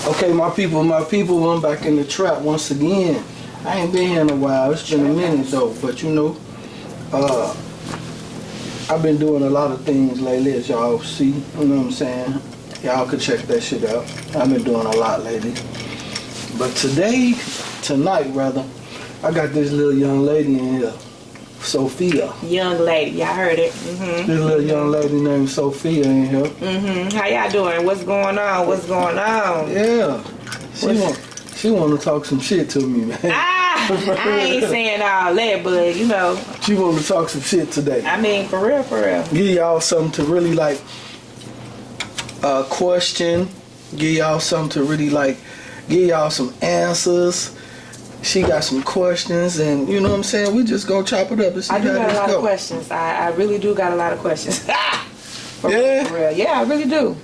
Okay, my people, I'm back in the trap once again. I ain't been here in a while. It's been a minute though, but you know, I've been doing a lot of things lately, as y'all see. You know what I'm saying? Y'all could check that shit out. I've been doing a lot lately. But tonight rather, I got this little young lady in here, Sophia. Young lady, y'all heard it. This little young lady named Sophia in here. How y'all doing? What's going on? What's going on? Yeah. She want to talk some shit to me, man. I ain't saying all that, but you know. She want to talk some shit today. I mean, for real, for real. Give y'all something to really like question. Give y'all something to really like. Give y'all some answers. She got some questions, and you know what I'm saying? We just go chop it up and see how this go. I do got a lot of questions. I really do got a lot of questions. For real. Yeah, I really do.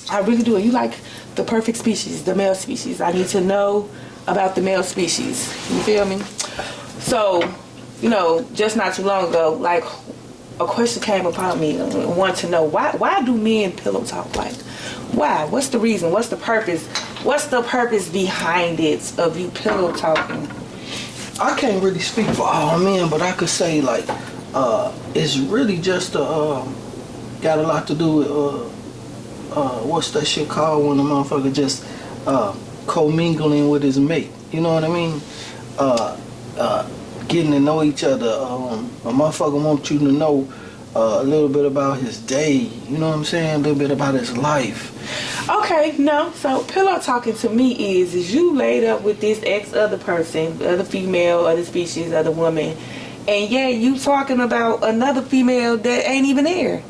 I really do. You like the perfect species, the male species. I need to know about the male species. You feel me? So, you know, just not too long ago, like a question came upon me. I wanted to know why do men pillow talk? Like, why? What's the reason? What's the purpose? What's the purpose behind it of you pillow talking? I can't really speak for all men, but I could say like it's really just got a lot to do with what's that shit called when a motherfucker just commingling with his mate. You know what I mean? Getting to know each other. A motherfucker wants you to know a little bit about his day. You know what I'm saying? A little bit about his life. Okay, no. So pillow talking to me is you laid up with this other person, other female, other species, other woman, and yeah, you talking about another female that ain't even there.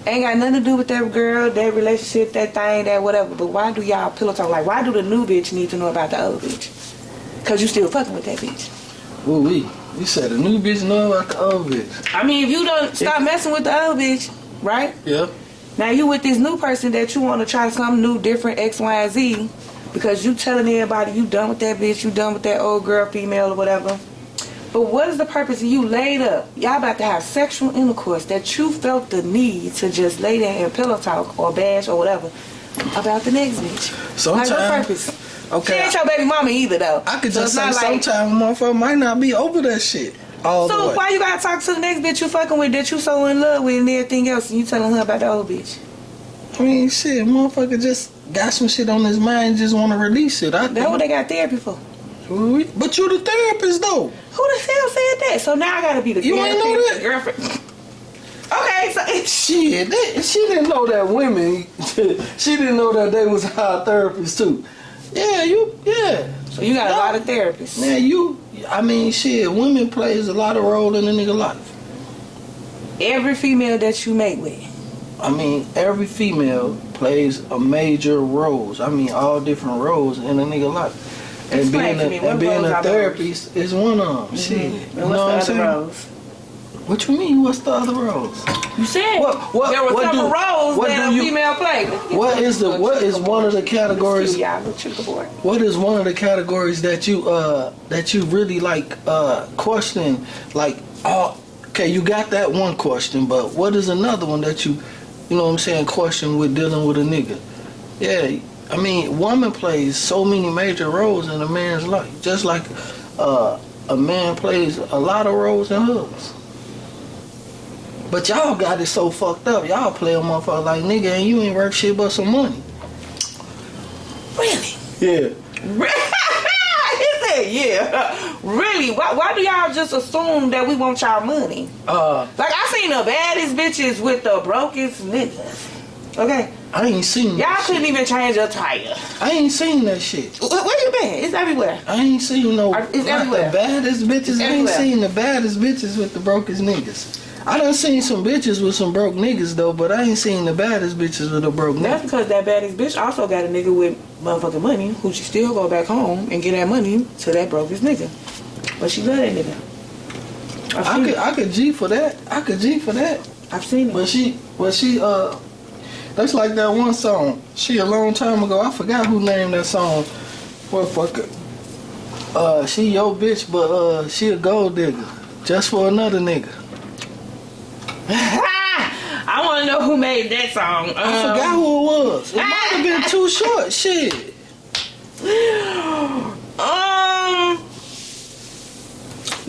Ain't got nothing to do with that girl, that relationship, that thing, that whatever. But why do y'all pillow talk? Like, why do the new bitch need to know about the other bitch? Cause you still fucking with that bitch. Ooh, you said the new bitch know about the old bitch. I mean, if you don't stop messing with the other bitch, right? Yeah. Now you with this new person that you want to try something new, different, X, Y, and Z, because you telling everybody you done with that bitch, you done with that old girl, female, or whatever. But what is the purpose of you laid up? Y'all about to have sexual intercourse that you felt the need to just lay there and pillow talk or bash or whatever about the next bitch. Sometimes, like, what purpose? Okay. She ain't your baby mama either, though. I could just say sometimes a motherfucker might not be over that shit. So why you gotta talk to the next bitch you fucking with that you so in love with and everything else, and you telling her about the old bitch? I mean, shit, motherfucker just got some shit on his mind, just want to release it. That's what they got therapy for. But you the therapist, though. Who the hell said that? So now I gotta be the you therapist, ain't know that? the girlfriend. Okay, so shit, she didn't know that women. She didn't know that they was our therapists too. Yeah. So you got a lot of therapists. Man, I mean, shit, women plays a lot of role in a nigga life. Every female that you mate with. I mean, every female plays a major roles. I mean, all different roles in a nigga life. And being a therapist is one of them. Shit. And what's the other roles? What you mean? What's the other roles? You said there were several roles that a female played. What is one of the categories? What is one of the categories that you really like questioning? Like, okay, you got that one question, but what is another one that you know what I'm saying, question with dealing with a nigga? Yeah, I mean, woman plays so many major roles in a man's life, just like a man plays a lot of roles in hers. But y'all got it so fucked up. Y'all play a motherfucker like nigga and you ain't worth shit but some money. Really? Yeah. He said, yeah. Really? Why do y'all just assume that we want y'all money? Like, I seen the baddest bitches with the brokest niggas. Okay? I ain't seen that. Y'all couldn't even change a tire. I ain't seen that shit. Where you been? It's everywhere. I ain't seen no. It's everywhere. The baddest bitches. I ain't seen the baddest bitches with the brokest niggas. I done seen some bitches with some broke niggas though, but I ain't seen the baddest bitches with a broke nigga. That's because that baddest bitch also got a nigga with motherfucking money who she still go back home and get that money to that brokest nigga. But she love that nigga. I could G for that. I could G for that. I've seen it. But she that's like that one song. She a long time ago. I forgot who named that song. What fucker? She your bitch, but she a gold digger. Just for another nigga. I want to know who made that song. I forgot who it was. It might have been Too Short. Shit.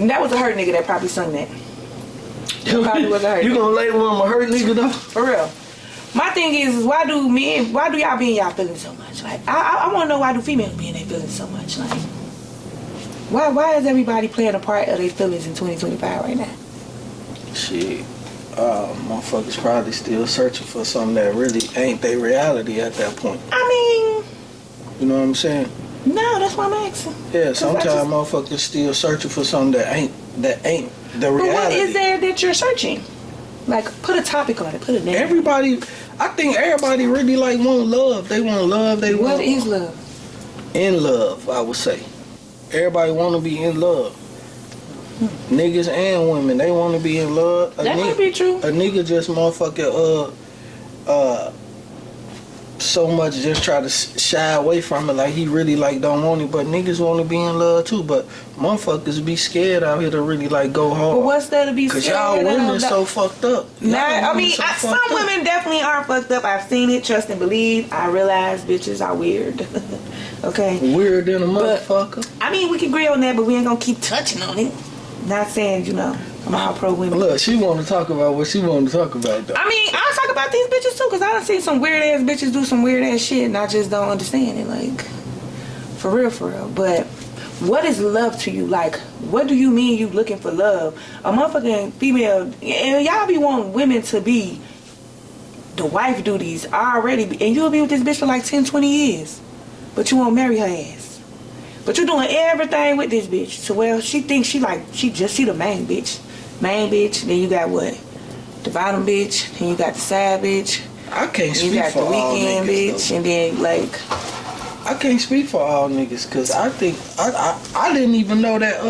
That was a hurt nigga that probably sung that. Probably was a hurt. You gonna label him a hurt nigga though? For real. My thing is why do y'all be in y'all feelings so much? Like, I want to know why do females be in their feelings so much? Like, why is everybody playing a part of their feelings in 2025 right now? Shit. Motherfuckers probably still searching for something that really ain't their reality at that point. I mean, you know what I'm saying? No, that's why I'm asking. Yeah, sometimes motherfuckers still searching for something that ain't the reality. But what is there that you're searching? Like, put a topic on it. Put a name. I think everybody really like want love. They want love. What is love? In love, I would say. Everybody want to be in love. Niggas and women, they want to be in love. That might be true. A nigga just motherfucking so much just try to shy away from it, like he really like don't want it. But niggas want to be in love too. But motherfuckers be scared out here to really like go hard. But what's there to be scared? Cause y'all women so fucked up. Nah, I mean, some women definitely are fucked up. I've seen it. Trust and believe. I realize bitches are weird. Okay. Weird than a motherfucker. I mean, we can agree on that, but we ain't gonna keep touching on it. Not saying, I'm all pro women. Look, she want to talk about what she want to talk about, though. I mean, I'll talk about these bitches too, because I done seen some weird ass bitches do some weird ass shit, and I just don't understand it. Like, for real. But what is love to you? Like, what do you mean you looking for love? A motherfucking female, and y'all be wanting women to be the wife duties already, and you'll be with this bitch for like 10, 20 years, but you won't marry her ass. But you doing everything with this bitch. So, well, she thinks she the main bitch. Main bitch, then you got what? The bottom bitch, then you got the side bitch. I can't speak for all niggas. You got the weekend bitch, though. And then, like... I can't speak for all niggas, because I think... I didn't even know that,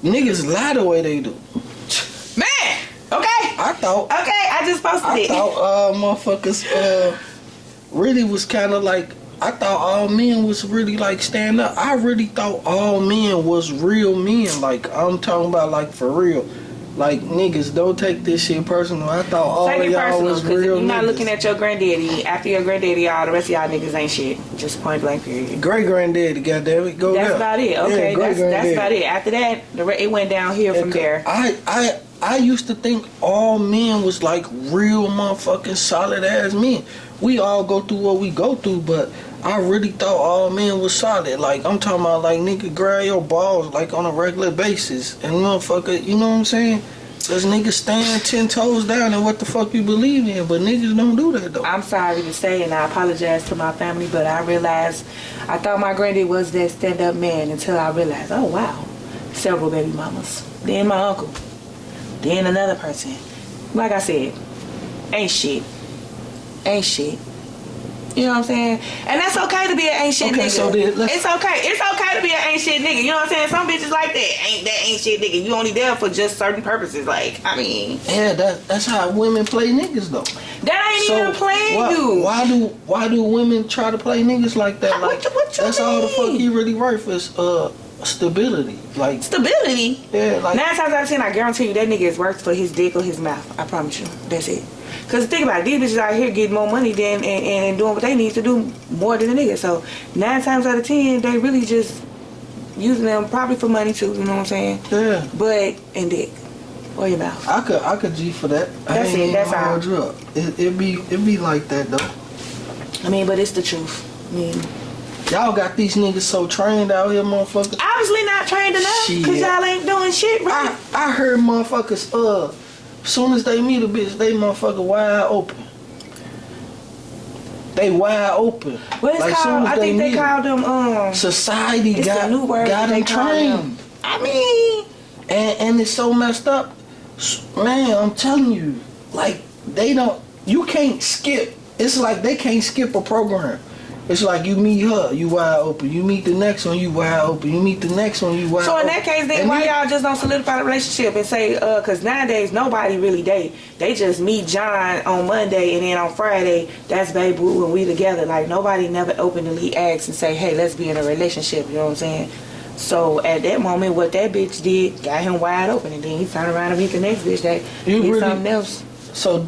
niggas lie the way they do. Man! Okay! I thought... Okay, I just posted it. I thought, motherfuckers, really was kind of like... I thought all men was really like stand up. I really thought all men was real men. Like, I'm talking about like for real. Like, niggas, don't take this shit personal. I thought all of y'all was real niggas. You're not looking at your granddaddy. After your granddaddy, all the rest of y'all niggas ain't shit. Just point blank period. Great granddaddy, goddammit, go there. That's about it. Okay, yeah, that's about it. After that, it went downhill from there. I used to think all men was like real motherfucking solid ass men. We all go through what we go through, but I really thought all men was solid. Like, I'm talking about like nigga grab your balls like on a regular basis. And motherfucker, you know what I'm saying? Cause niggas stand 10 toes down in what the fuck you believe in, but niggas don't do that though. I'm sorry to say, and I apologize to my family, but I realized, I thought my granddad was that stand-up man until I realized, oh wow, several baby mamas. Then my uncle. Then another person. Like I said, ain't shit. Ain't shit. You know what I'm saying? And that's okay to be an ain't shit nigga. So it's okay. It's okay to be an ain't shit nigga. You know what I'm saying? Some bitches like that. Ain't shit nigga. You only there for just certain purposes. Like, I mean. Yeah, that's how women play niggas though. That ain't even playing you. Why do women try to play niggas like that? Like, what you that's mean? all the fuck he really worth is stability. Like, stability? Yeah, like 9 times out of 10, I guarantee you that nigga is worth for his dick or his mouth. I promise you. That's it. Cause think about it, these bitches out here getting more money than and doing what they need to do more than a nigga. So 9 times out of 10, they really just using them probably for money too. You know what I'm saying? Yeah. But and dick or your mouth. I could G for that. That's it. That's all. It be like that though. I mean, but it's the truth. I mean, y'all got these niggas so trained out here, motherfuckers. Obviously not trained enough, cause y'all ain't doing shit right. I heard motherfuckers soon as they meet a bitch, they motherfucker wide open. They wide open. What is like called? I think they called them society got them trained. I mean, and it's so messed up, man. I'm telling you, like you can't skip. It's like they can't skip a program. It's like you meet her, you wide open. You meet the next one, you wide open. You meet the next one, you wide open. So in that case, then why y'all just don't solidify the relationship and say, because nowadays nobody really date. They just meet John on Monday and then on Friday, that's babe boo and we together. Like nobody never openly asks and say, hey, let's be in a relationship. You know what I'm saying? So at that moment, what that bitch did got him wide open, and then he turned around and meet the next bitch that did something else. So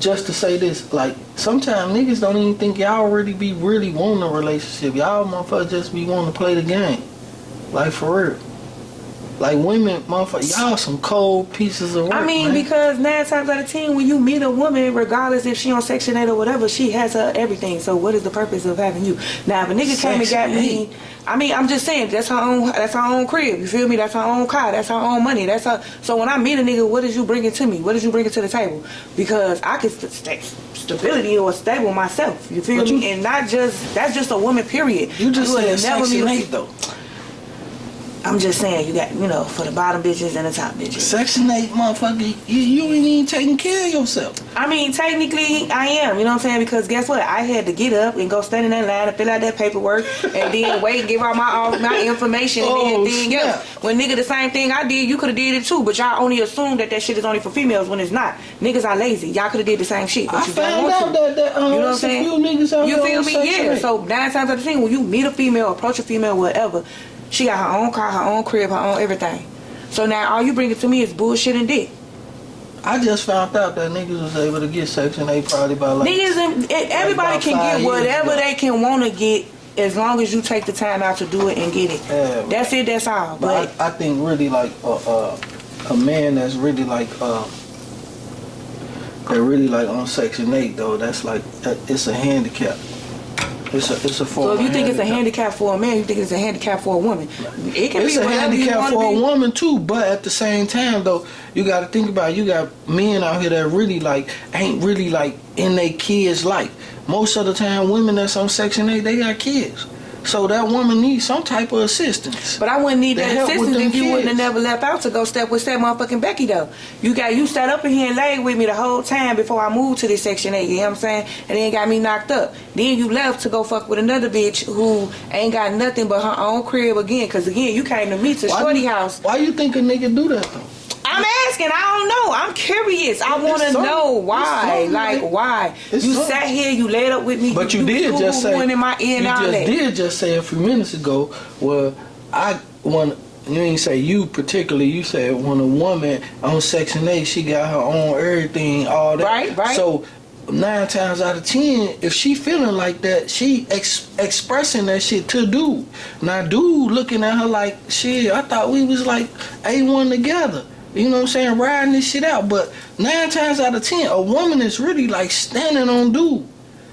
just to say this, like, sometimes niggas don't even think y'all really be really wanting a relationship. Y'all motherfuckers just be wanting to play the game. Like, for real. Like, women, motherfuckers, y'all some cold pieces of work, I mean, man. because 9 times out of 10, when you meet a woman, regardless if she on Section 8 or whatever, she has her everything. So what is the purpose of having you? Now, if a nigga came and got me, I mean, I'm just saying, that's her own crib. You feel me? That's her own car. That's her own money. That's her. So when I meet a nigga, what is you bringing to me? What is you bringing to the table? Because I can stability or stable myself. You feel me? And not just, that's just a woman, period. You just said Section 8, though. I'm just saying, you got, you know, for the bottom bitches and the top bitches. Section 8, motherfucker, you ain't even taking care of yourself. I mean, technically, I am. You know what I'm saying? Because guess what? I had to get up and go stand in that line and fill out that paperwork and then wait and give out my information and everything else. When nigga, the same thing I did, you could have did it too. But y'all only assume that shit is only for females when it's not. Niggas are lazy. Y'all could have did the same shit. But you found out that you know what I'm saying? Few niggas out you feel me? Yeah. 8. So 9 times out of 10, when you meet a female, approach a female, whatever, she got her own car, her own crib, her own everything. So now all you bring it to me is bullshit and dick. I just found out that niggas was able to get Section 8 probably by like... Niggas and everybody can get whatever they can want to get as long as you take the time out to do it and get it. Yeah, that's it, that's all. But I think really like a man that's really like... they're really like on Section 8 though, that's like... it's a handicap. It's a form. So if you think it's a handicap for a man, you think it's a handicap for a woman. It can it's be a handicap for a woman too, but at the same time though, you got to think about it. You got men out here that really like ain't really like in their kids' life. Most of the time, women that's on Section 8, they got kids. So that woman needs some type of assistance. But I wouldn't need that assistance if you wouldn't have never left out to go step with that motherfucking Becky though. You sat up in here and laid with me the whole time before I moved to this Section 8, you know what I'm saying? And then got me knocked up. Then you left to go fuck with another bitch who ain't got nothing but her own crib again. Cause again, you came to me to Shorty house. Why you think a nigga do that though? I'm asking. I don't know. I'm curious. I want to know why. Like why? You sat here. You laid up with me. But you did just say. In my ear you did just say a few minutes ago. Well, you ain't say you particularly. You said when a woman on Section 8, she got her own everything, all that. Right. So 9 times out of 10, if she feeling like that, she expressing that shit to dude. Now dude looking at her like, shit, I thought we was like A1 together. You know what I'm saying? Riding this shit out. But 9 times out of 10, a woman is really like standing on dude.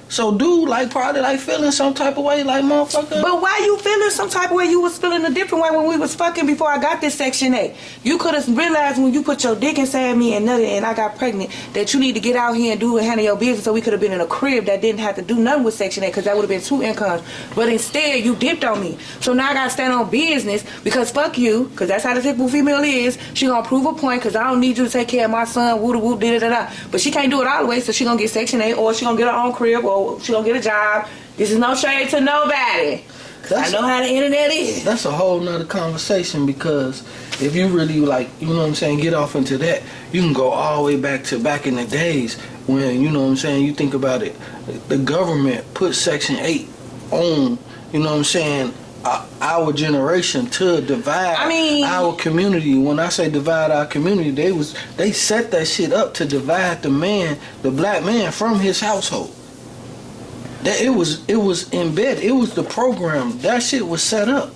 So dude like probably like feeling some type of way like motherfucker. But why you feeling some type of way? You was feeling a different way when we was fucking before I got this Section 8. You could have realized when you put your dick inside me and nutted and I got pregnant that you need to get out here and do and handle your business, so we could have been in a crib that didn't have to do nothing with Section 8 because that would have been 2 incomes. But instead you dipped on me. So now I got to stand on business because fuck you, because that's how the typical female is. She gonna prove a point because I don't need you to take care of my son, woo woo, da. But she can't do it all the way, so she gonna get Section 8 or she gonna get her own crib or she gonna get a job. This is no shade to nobody. I know how the internet is. That's a whole nother conversation because if you really like, you know what I'm saying, get off into that, you can go all the way back in the days when, you know what I'm saying, you think about it, the government put Section 8 on, you know what I'm saying, our generation to divide our community. When I say divide our community, they set that shit up to divide the black man from his household. That it was embedded. It was the program. That shit was set up.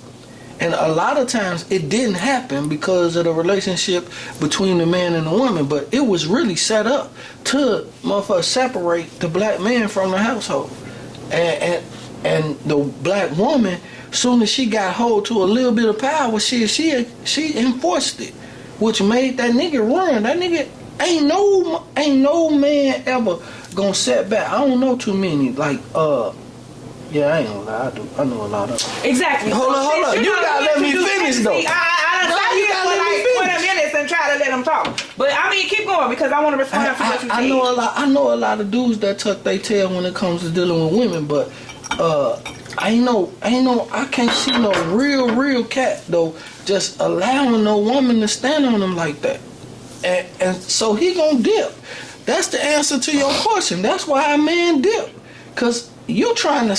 And a lot of times it didn't happen because of the relationship between the man and the woman. But it was really set up to motherfucker separate the black man from the household. And the black woman, soon as she got hold to a little bit of power, she enforced it. Which made that nigga run. That nigga ain't no man ever gonna set back. I don't know too many. Like, yeah, I ain't gonna lie. I know a lot of them. Exactly. Hold on. You gotta let me finish though. I done you gotta for like 20 minutes and try to let them talk. But I mean, keep going because I want to respond to what you said. I know a lot of dudes that tuck their tail when it comes to dealing with women, but I can't see no real cat though just allowing no woman to stand on him like that. And so he gonna dip. That's the answer to your question. That's why a man dip. Cause you trying to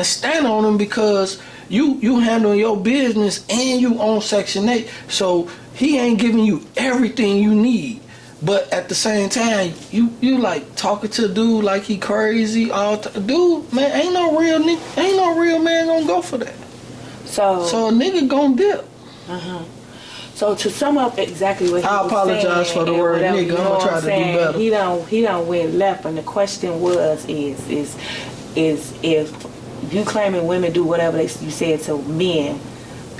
stand on him because you handle your business and you own Section 8. So he ain't giving you everything you need. But at the same time, you like talking to a dude like he crazy dude, man, ain't no real man gonna go for that. So a nigga gonna dip. So to sum up exactly what he I was apologize saying for the word whatever, nigga. I'm gonna try to do better. He don't went left, and the question is if you claiming women do whatever you said to men.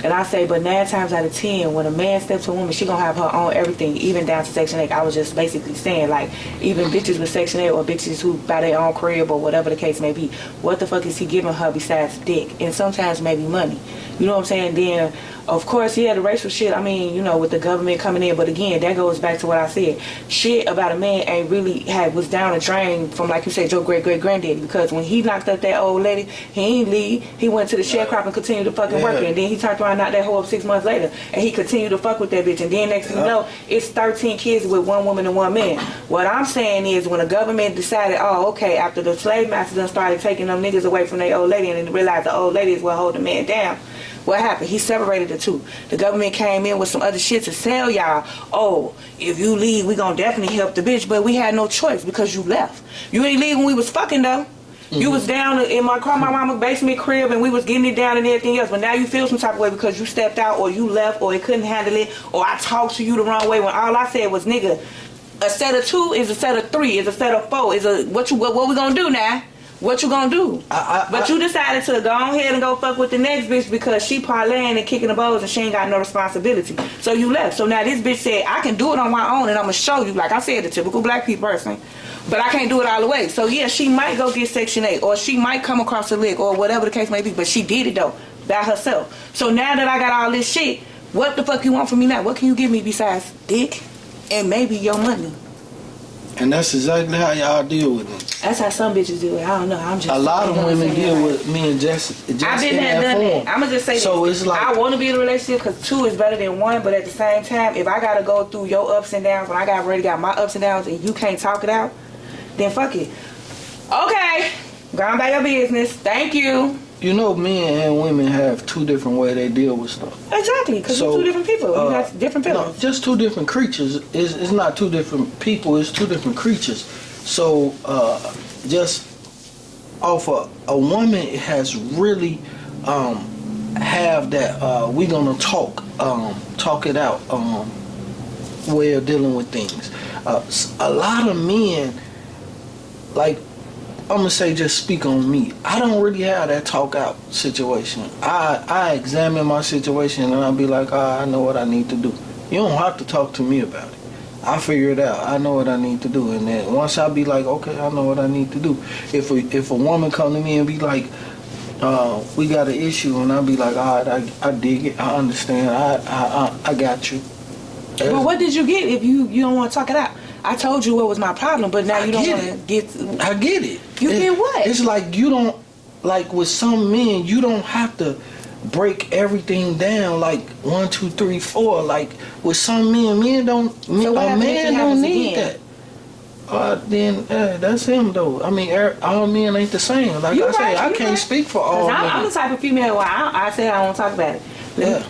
And I say, but 9 times out of 10, when a man steps to a woman, she gonna have her own everything, even down to Section 8. I was just basically saying, like, even bitches with Section 8 or bitches who buy their own crib or whatever the case may be, what the fuck is he giving her besides dick? And sometimes maybe money. You know what I'm saying? Then, of course, the racial shit, I mean, you know, with the government coming in, but again, that goes back to what I said. Shit about a man ain't really was down the drain from, like you said, your great-great-granddaddy, because when he knocked up that old lady, he ain't leave. He went to the sharecrop and continued to fucking work her, and then he turned around and knocked that hoe up 6 months later, and he continued to fuck with that bitch, and then next thing you know, it's 13 kids with 1 woman and 1 man. What I'm saying is, when the government decided, oh, okay, after the slave masters done started taking them niggas away from their old lady, and then realized the old lady is what hold the man down, what happened? He separated the two. The government came in with some other shit to sell y'all. Oh, if you leave, we gonna definitely help the bitch. But we had no choice because you left. You ain't leave when we was fucking though. You was down in my car, my mama's basement crib, and we was getting it down and everything else. But now you feel some type of way because you stepped out, or you left, or it couldn't handle it, or I talked to you the wrong way when all I said was, nigga, a set of 2 is a set of 3, is a set of 4, is a what we gonna do now? What you gonna do? But you decided to go ahead and go fuck with the next bitch because she parlaying and kicking the balls and she ain't got no responsibility. So you left. So now this bitch said, I can do it on my own and I'm gonna show you. Like I said, the typical black people person. But I can't do it all the way. So yeah, she might go get Section 8 or she might come across the lick or whatever the case may be. But she did it though, by herself. So now that I got all this shit, what the fuck you want from me now? What can you give me besides dick and maybe your money? And that's exactly how y'all deal with it. That's how some bitches do it. I don't know. I'm just a lot of women deal with me and Jesse. I've been there, done that. I'm gonna just say so this. It's like I want to be in a relationship because 2 is better than 1. But at the same time, if I gotta go through your ups and downs when I already got my ups and downs and you can't talk it out, then fuck it. Okay, go on about your business. Thank you. You know, men and women have 2 different ways they deal with stuff. Exactly, because we're 2 different people. We got different feelings. No, just 2 different creatures. It's not 2 different people. It's 2 different creatures. So, just off a woman has really have that we gonna talk it out way of dealing with things. A lot of men, like, I'm gonna say, just speak on me. I don't really have that talk out situation. I examine my situation and I'll be like, I know what I need to do. You don't have to talk to me about it. I figure it out. I know what I need to do. And then once I be like, okay, I know what I need to do. If a woman come to me and be like, we got an issue, and I'll be like, all right, I dig it. I understand. I got you. But what did you get if you don't want to talk it out? I told you what was my problem, but now you don't want to get... I get it. You get what? It's like you don't... Like with some men, you don't have to break everything down like 1, 2, 3, 4. Like with some men don't... So a man don't need that. Then that's him though. I mean, all men ain't the same. Like I say, I can't speak for all men. I'm the type of female where I say I don't talk about it. Yeah.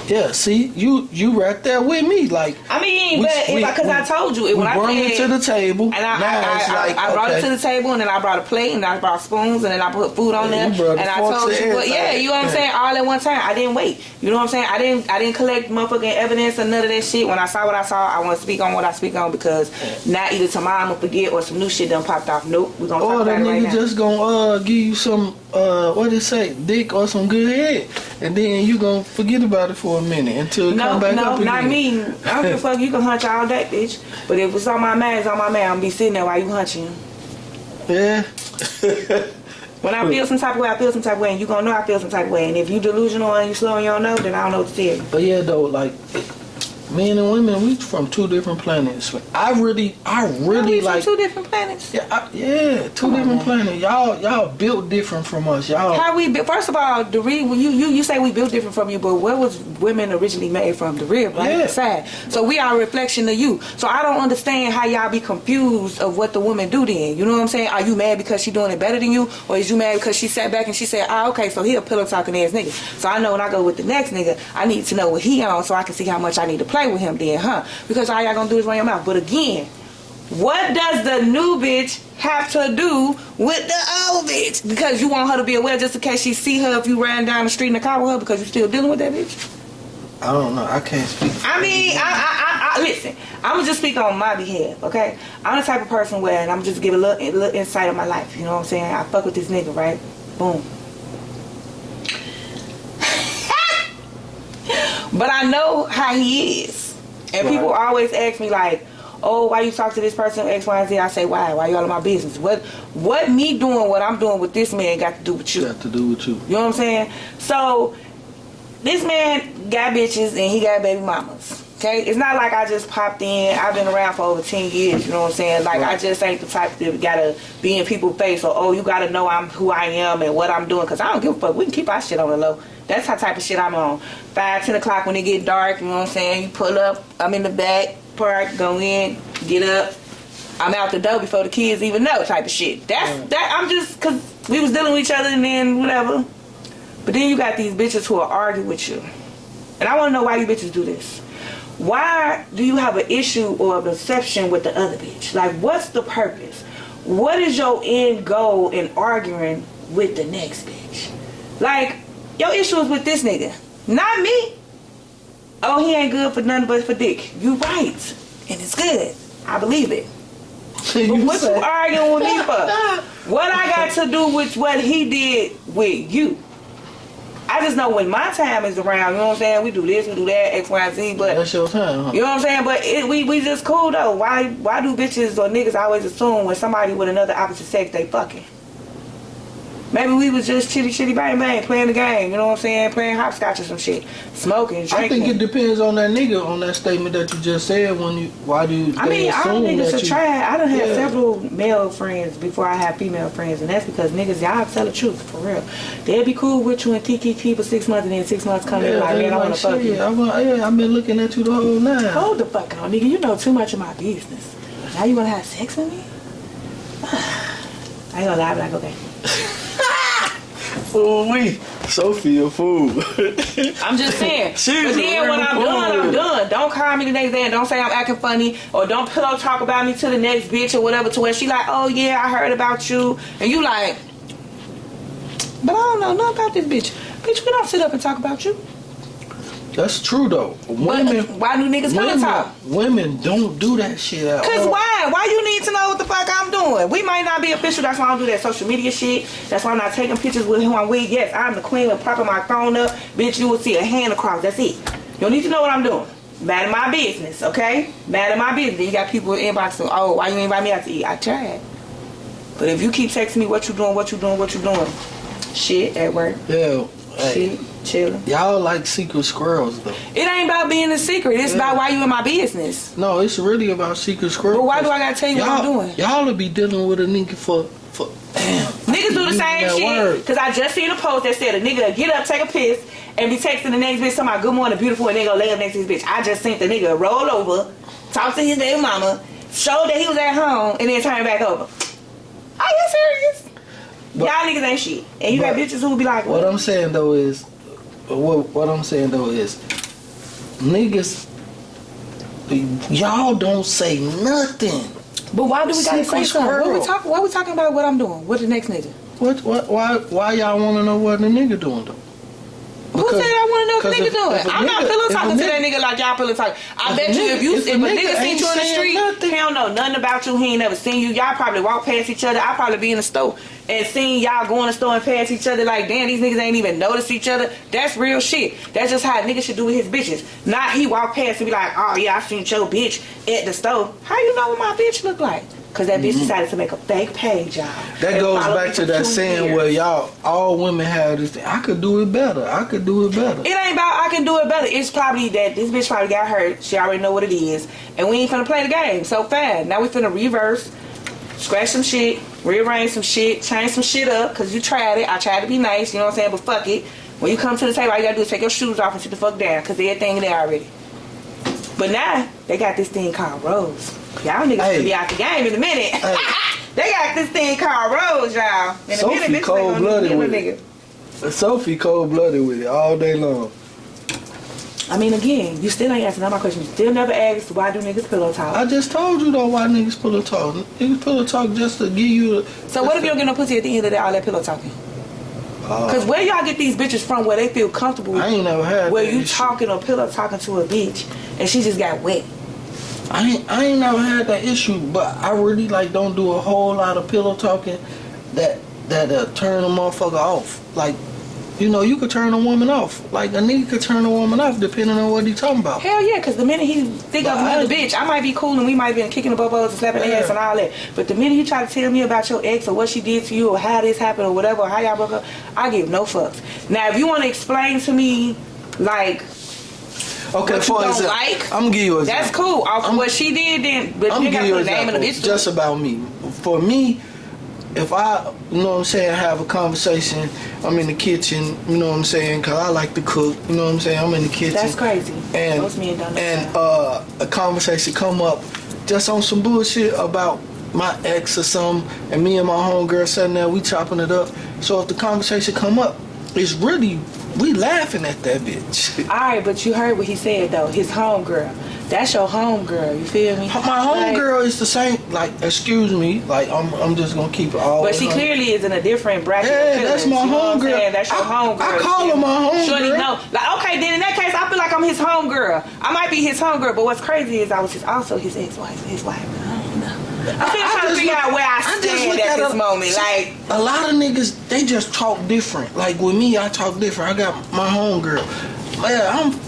Yeah, see, you right there with me. Like, I mean, because I told you when I brought it to the table, and I brought it to the table, and then I brought a plate, and I brought spoons, and then I put food on there, and I told you, you know what I'm saying, all at one time. I didn't wait. You know what I'm saying? I didn't collect motherfucking evidence or none of that shit. When I saw what I saw, I want to speak on what I speak on because now either tomorrow I'm gonna forget or some new shit done popped off. Nope, we gonna talk about it right now. Or the nigga just gonna give you some what it say, dick or some good head, and then you gonna forget about it for a minute until it come back up again. Not me. I don't give a fuck. You can hunch all day, bitch. But if it's on my man, it's on my man. I'm gonna be sitting there while you hunching. Yeah. When I feel some type of way, I feel some type of way, and you gonna know I feel some type of way. And if you delusional and you slow and you don't know, then I don't know what to tell you. But yeah, though, like, men and women, we from 2 different planets. I really like 2 different planets. Yeah, 2 different planets. Y'all built different from us. Y'all. How we built? First of all, the rib. You say we built different from you, but where was women originally made from? The rib, right? The side. So we are a reflection of you. So I don't understand how y'all be confused of what the woman do then. You know what I'm saying? Are you mad because she doing it better than you, or is you mad because she sat back and she said, okay, so he a pillow talking ass nigga. So I know when I go with the next nigga, I need to know what he on so I can see how much I need to play okay with him then, huh? Because all y'all gonna do is run your mouth. But again, what does the new bitch have to do with the old bitch? Because you want her to be aware just in case she see her if you ran down the street in the car with her because you still dealing with that bitch? I don't know. I can't speak. I mean, I listen. I'm gonna just speak on my behalf, okay? I'm the type of person where, and I'm just give a little insight of my life. You know what I'm saying? I fuck with this nigga, right? Boom. But I know how he is, and people always ask me like, "Oh, why you talk to this person X, Y, and Z?" I say, "Why? Why you all in my business? What me doing what I'm doing with this man got to do with you? Got to do with you. You know what I'm saying? So this man got bitches and he got baby mamas. Okay, it's not like I just popped in. I've been around for over 10 years. You know what I'm saying? Like I just ain't the type that gotta be in people's face or you gotta know I'm who I am and what I'm doing. Cause I don't give a fuck. We can keep our shit on the low. That's how type of shit I'm on. 5, 10 o'clock when it get dark. You know what I'm saying? You pull up. I'm in the back park. Go in. Get up. I'm out the door before the kids even know. Type of shit. That I'm just cause we was dealing with each other and then whatever. But then you got these bitches who will argue with you. And I want to know why you bitches do this. Why do you have an issue or a perception with the other bitch? Like, what's the purpose? What is your end goal in arguing with the next bitch? Like, your issue is with this nigga, not me. Oh, he ain't good for nothing but for dick. You right. And it's good. I believe it. But what you arguing with me for? What I got to do with what he did with you? I just know when my time is around, you know what I'm saying? We do this, we do that, X, Y, Z, but that's your time, huh? You know what I'm saying? But we just cool though. Why do bitches or niggas always assume when somebody with another opposite sex they fucking? Maybe we was just chitty bang bang playing the game, you know what I'm saying? Playing hopscotch or some shit. Smoking, drinking. I think it depends on that nigga, on that statement that you just said why do you I mean, all niggas should try. I done had Yeah. several male friends before I had female friends, and that's because niggas, y'all tell the truth, for real. They'll be cool with you and kiki for 6 months, and then 6 months come in like, man, I wanna fuck you. I've been looking at you the whole night. Hold the fuck on, nigga. You know too much of my business. Now you wanna have sex with me? I ain't gonna lie, but like, okay. Ooh-wee. Sophie a fool. I'm just saying. But then when I'm done, I'm done. Don't call me the next day and don't say I'm acting funny or don't pillow talk about me to the next bitch or whatever to where she like, oh yeah, I heard about you. And you like, but I don't know nothing about this bitch. Bitch, we don't sit up and talk about you. That's true though. Women, why do niggas wanna talk? Women don't do that shit at all. Cause why? Why you need to know what the fuck I'm doing? We might not be official. That's why I don't do that social media shit. That's why I'm not taking pictures with who I'm with. Yes, I'm the queen of propping my phone up. Bitch, you will see a hand across. That's it. You don't need to know what I'm doing. Bad in my business, okay? Bad in my business. You got people inboxing, oh, why you ain't invite me out to eat? I tried. But if you keep texting me what you doing, shit at work. Yeah. Shit. Chilling. Y'all like secret squirrels though. It ain't about being a secret. It's about why you in my business. No, it's really about secret squirrels. But why do I gotta tell you what I'm doing? Y'all will be dealing with a nigga for damn. Niggas do the same shit. Cause I just seen a post that said a nigga will get up, take a piss, and be texting the next bitch talking about good morning, beautiful, and they go lay up next to his bitch. I just seen the nigga roll over, talk to his baby mama, show that he was at home, and then turn back over. Are you serious? Y'all niggas ain't shit. And you got bitches who will be like, what I'm saying though is niggas, y'all don't say nothing. But why do we gotta say something? Why we talking about what I'm doing? What the next nigga? Why y'all wanna know what the nigga doing though? Who said I want to know what the nigga doing? I'm not pillow talking to that nigga like y'all pillow talking. I bet you if a nigga seen you in the street, he don't know nothing about you. He ain't never seen you. Y'all probably walk past each other. I probably be in the store and seen y'all go in the store and pass each other like, damn, these niggas ain't even notice each other. That's real shit. That's just how a nigga should do with his bitches. Not he walk past and be like, oh yeah, I seen your bitch at the store. How you know what my bitch look like? Because that bitch decided to make a fake page, y'all. That goes back to that saying where y'all, all women have this thing. I could do it better. It ain't about I can do it better. It's probably that this bitch probably got hurt. She already know what it is. And we ain't finna play the game. So fast. Now we finna reverse, scratch some shit, rearrange some shit, change some shit up. Because you tried it. I tried to be nice, you know what I'm saying? But fuck it. When you come to the table, all you gotta do is take your shoes off and sit the fuck down. Because everything there already. But now, they got this thing called Rose. Y'all niggas gonna be out the game in a minute. They got this thing called Rose, y'all. In a minute, bitch, cold-blooded with it. Sophie cold-blooded with it all day long. I mean, again, you still ain't answering all my questions. You still never asked why do niggas pillow talk. I just told you though why niggas pillow talk. Niggas pillow talk just to give you. So what if you don't get no pussy at the end of the day, all that pillow talking? Cause where y'all get these bitches from where they feel comfortable? I ain't never had. Where that you issue. talking or pillow talking to a bitch and she just got wet. I ain't never had that issue, but I really like don't do a whole lot of pillow talking that turn a motherfucker off. Like, you know, you could turn a woman off. Like a nigga could turn a woman off depending on what he talking about. Hell yeah, because the minute he think of another bitch, I might be cool and we might be kicking the bubbles and slapping ass and all that. But the minute you try to tell me about your ex or what she did to you or how this happened or whatever, or how y'all broke up, I give no fucks. Now, if you want to explain to me, like, okay, what you don't like, I'm gonna give you an example. that's cool. Off of what she did, then, but you gotta put the name of the bitch. Just about me. For me, if I, you know what I'm saying, have a conversation, I'm in the kitchen, you know what I'm saying, because I like to cook, you know what I'm saying, I'm in the kitchen. That's crazy. And, Most men don't know and a conversation come up just on some bullshit about my ex or something, and me and my homegirl sitting there, we chopping it up. So if the conversation come up, it's really, we laughing at that bitch. Alright, but you heard what he said though, his homegirl. That's your homegirl, you feel me? My homegirl is the same, like, excuse me, like, I'm just gonna keep it all. But she clearly is in a different bracket. Yeah, that's my homegirl. That's your homegirl. I call her my homegirl. Shorty, no. Like, okay, then in that case, I feel like I'm his homegirl. I might be his homegirl, but what's crazy is I was also his ex-wife, his wife. I don't know. I'm still trying to figure out where I stand at this moment. Like, a lot of niggas, they just talk different. Like with me, I talk different. I got my homegirl.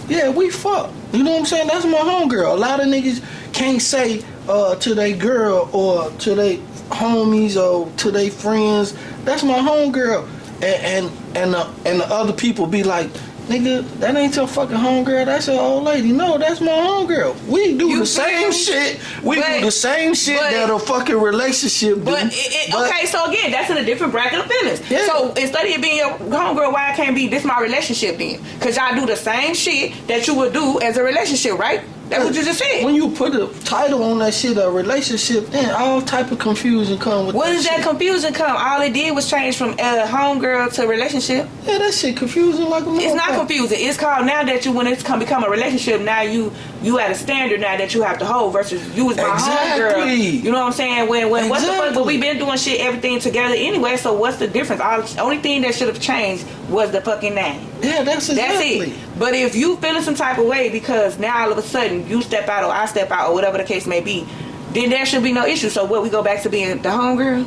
Yeah, we fuck. You know what I'm saying? That's my homegirl. A lot of niggas can't say to their girl or to their homies or to their friends, that's my homegirl. And the other people be like, nigga, that ain't your fucking homegirl, that's your old lady. No, that's my homegirl. We do the same shit. We do the same shit that a fucking relationship do. Okay, so again, that's in a different bracket of feelings. Yeah. So instead of it being your homegirl, why it can't be this my relationship then? Because y'all do the same shit that you would do as a relationship, right? That's what you just said. When you put a title on that shit, a relationship, then all type of confusion come with What that does that shit. Confusion come? All it did was change from homegirl to relationship. Yeah, that shit confusing like a motherfucker. It's not confusing. It's called now that you, when it's become a relationship, now you at a standard now that you have to hold versus you was my homegirl. You know what I'm saying? When what the fuck? But we been doing shit, everything together anyway. So what's the difference? Only thing that should have changed was the fucking name. Yeah, that's exactly. That's it. But if you feeling some type of way because now all of a sudden you step out or I step out or whatever the case may be, then there should be no issue. So what, we go back to being the homegirl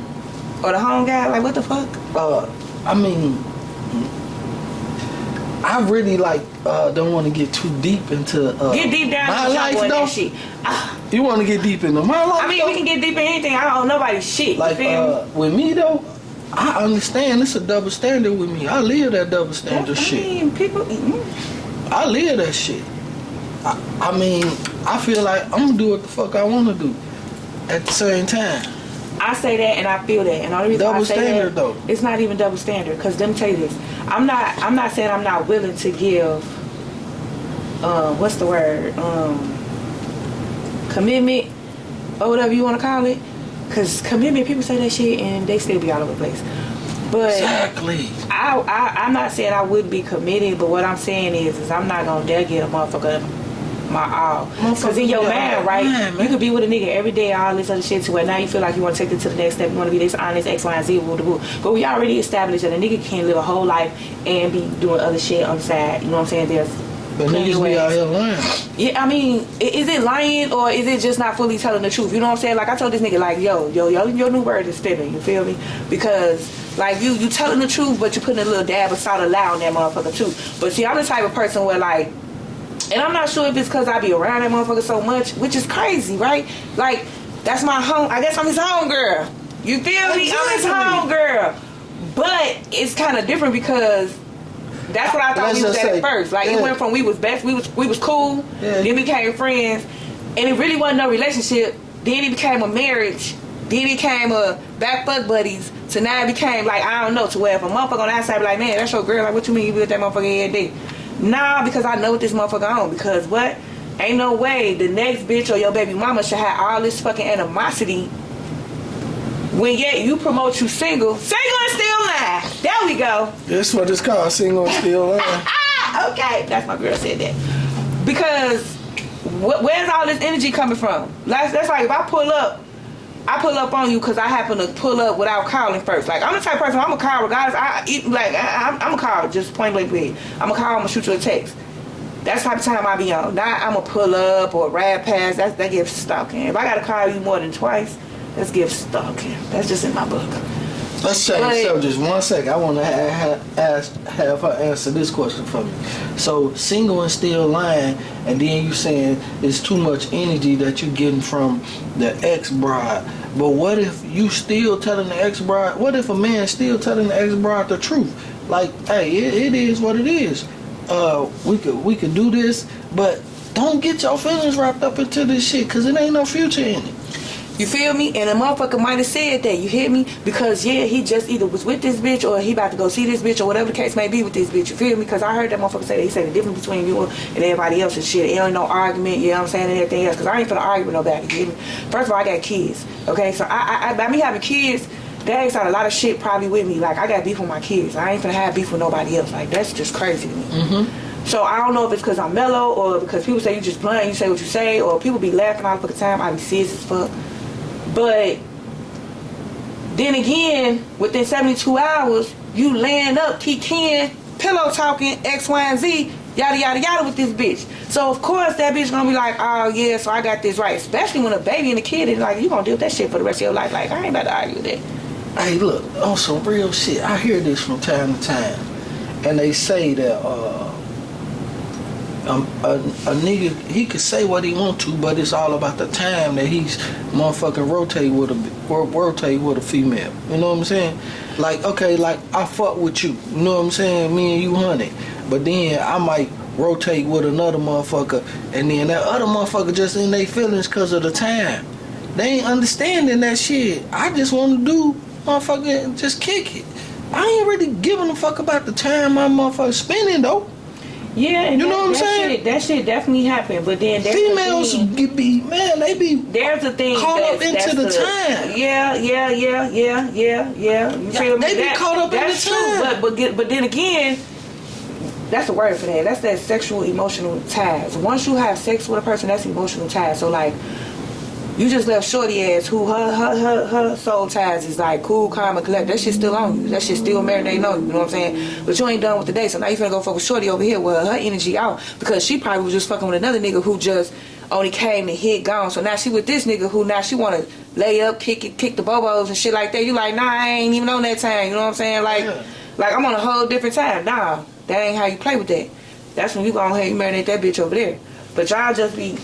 or the home guy? Like what the fuck? I mean, I really like don't want to get too deep into get deep down my into life though. that shit. You want to get deep into my life? I mean, we can get deep in anything. I don't owe nobody shit. Like with me though, I understand it's a double standard with me. I live that double standard shit. I mean, people. I live that shit. I mean, I feel like I'm gonna do what the fuck I want to do at the same time. I say that and I feel that, and the only reason double I say standard that, though. It's not even double standard. Cause let me tell you this, I'm not saying I'm not willing to give. What's the word? Commitment or whatever you want to call it. Cause commitment, people say that shit and they still be all over the place. But exactly. I'm not saying I wouldn't be committed, but what I'm saying is I'm not gonna dare get a motherfucker my all. Cause in your mind, right, you could be with a nigga every day, all this other shit to where now you feel like you want to take it to the next step, you want to be this honest, X, Y, and Z, woo, woo. But we already established that a nigga can't live a whole life and be doing other shit on the side. You know what I'm saying? There's but niggas be out here lying. Yeah, I mean, is it lying or is it just not fully telling the truth? You know what I'm saying? Like I told this nigga, like, yo, your new word is spinning. You feel me? Because like you telling the truth, but you putting a little dab of salt of lie on that motherfucker too. But see, I'm the type of person where like, and I'm not sure if it's because I be around that motherfucker so much, which is crazy, right? Like that's my home. I guess I'm his homegirl. You feel me? I'm his homegirl. But it's kind of different because. That's what I thought we was at first. Like it went from we was best, we was cool, then we became friends, and it really wasn't no relationship. Then it became a marriage. Then it became a back fuck buddies. So now it became like I don't know to where if a motherfucker on the outside be like, man, that's your girl. Like what you mean you be with that motherfucker every day? Nah, because I know what this motherfucker on. Because what? Ain't no way the next bitch or your baby mama should have all this fucking animosity. When yet you promote you single and still lying. There we go. That's what it's called, single and still lying. Okay, that's my girl said that. Because where's all this energy coming from? That's like if I pull up on you because I happen to pull up without calling first. Like, I'm the type of person, I'm going to call regardless. I'm going to call just point blank period. I'm going to call, I'm going to shoot you a text. That's the type of time I be on. Not I'm going to pull up or ride past. That gives stalking. If I got to call you more than twice, that's gives stalking. That's just in my book. Let's change the subject 1 second. I want to have her answer this question for me. So, single and still lying, and then you saying it's too much energy that you getting from the ex-bride. But what if you still telling the ex-bride? What if a man still telling the ex-bride the truth? Like, hey, it is what it is. We could do this, but don't get your feelings wrapped up into this shit, because it ain't no future in it. You feel me? And a motherfucker might have said that, you hear me? Because, yeah, he just either was with this bitch or he about to go see this bitch or whatever the case may be with this bitch. You feel me? Because I heard that motherfucker say that. He said the difference between you and everybody else and shit. It ain't no argument, you know what I'm saying, and everything else. Because I ain't finna argue with nobody, you hear me? First of all, I got kids, okay? So by me having kids, that ain't a lot of shit probably with me. Like, I got beef with my kids. I ain't finna have beef with nobody else. Like, that's just crazy to me. Mm-hmm. So I don't know if it's because I'm mellow or because people say you just blunt, you say what you say, or people be laughing all the fucking time. I be serious as fuck. But then again, within 72 hours, you laying up, kikiing, pillow talking, X, Y, and Z, yada, yada, yada with this bitch. So, of course, that bitch gonna be like, oh, yeah, so I got this right. Especially when a baby and a kid is like, you gonna deal with that shit for the rest of your life. Like, I ain't about to argue with that. Hey, look, on some real shit, I hear this from time to time. And they say that, a nigga, he could say what he want to, but it's all about the time that he's motherfucking rotate with a female. You know what I'm saying? Like, okay, like I fuck with you. You know what I'm saying? Me and you, honey. But then I might rotate with another motherfucker, and then that other motherfucker just in their feelings because of the time. They ain't understanding that shit. I just want to do motherfucker just kick it. I ain't really giving a fuck about the time my motherfucker spending though. Yeah, and you know what I'm saying? That shit definitely happened, but then females they be there's a thing caught up into the time. Yeah. You feel me? They be caught up in the time. But then again, that's the word for that. That's that sexual emotional ties. Once you have sex with a person, that's emotional ties. So like, you just left shorty ass who her soul ties is like cool, calm, and collect. That shit still on you. That shit still marinating on you. You know what I'm saying? But you ain't done with the day. So now you finna go fuck with shorty over here with her energy out because she probably was just fucking with another nigga who just only came to hit gone. So now she with this nigga who now she wanna lay up, kick the bobos and shit like that. You like, nah, I ain't even on that time. You know what I'm saying? Like I'm on a whole different time. Nah, that ain't how you play with that. That's when you go ahead and marinate that bitch over there. But y'all just be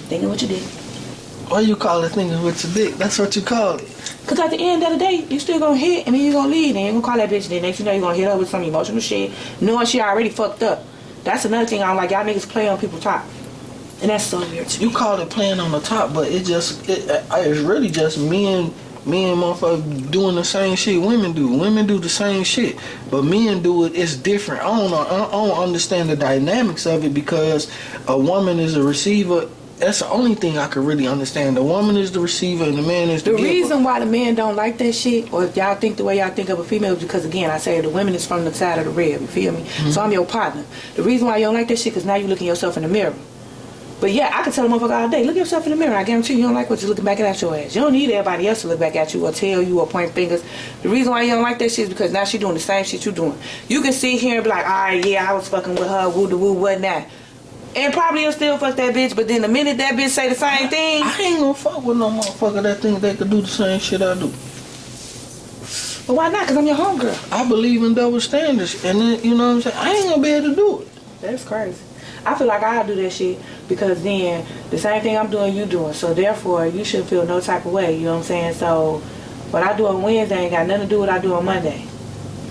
thinking what you did. Why you call it thinking with your dick? That's what you call it. Because at the end of the day, you still gonna hit and then you gonna leave. And you gonna call that bitch. Then next you know you gonna hit her with some emotional shit, knowing she already fucked up. That's another thing I don't like. Y'all niggas play on people's top. And that's so weird to me. You call it playing on the top, but it's really just men motherfuckers doing the same shit women do. Women do the same shit, but men do it. It's different. I don't understand the dynamics of it because a woman is a receiver. That's the only thing I can really understand. The woman is the receiver and the man is the giver. The reason why the men don't like that shit, or if y'all think the way y'all think of a female, is because, again, I say the women is from the side of the rib, you feel me? Mm-hmm. So I'm your partner. The reason why you don't like that shit, because now you're looking yourself in the mirror. But yeah, I can tell a motherfucker all day, look yourself in the mirror. I guarantee you don't like what you're looking back at your ass. You don't need everybody else to look back at you or tell you or point fingers. The reason why you don't like that shit is because now she doing the same shit you doing. You can sit here and be like, all right, yeah, I was fucking with her, woo-de-woo, whatnot. And probably you'll still fuck that bitch, but then the minute that bitch say the same thing, I ain't gonna fuck with no motherfucker that think they could do the same shit I do. But why not? Because I'm your homegirl. I believe in double standards, and then, you know what I'm saying? I ain't gonna be able to do it. That's crazy. I feel like I'll do that shit because then the same thing I'm doing, you doing. So therefore, you shouldn't feel no type of way, you know what I'm saying? So what I do on Wednesday ain't got nothing to do with what I do on Monday.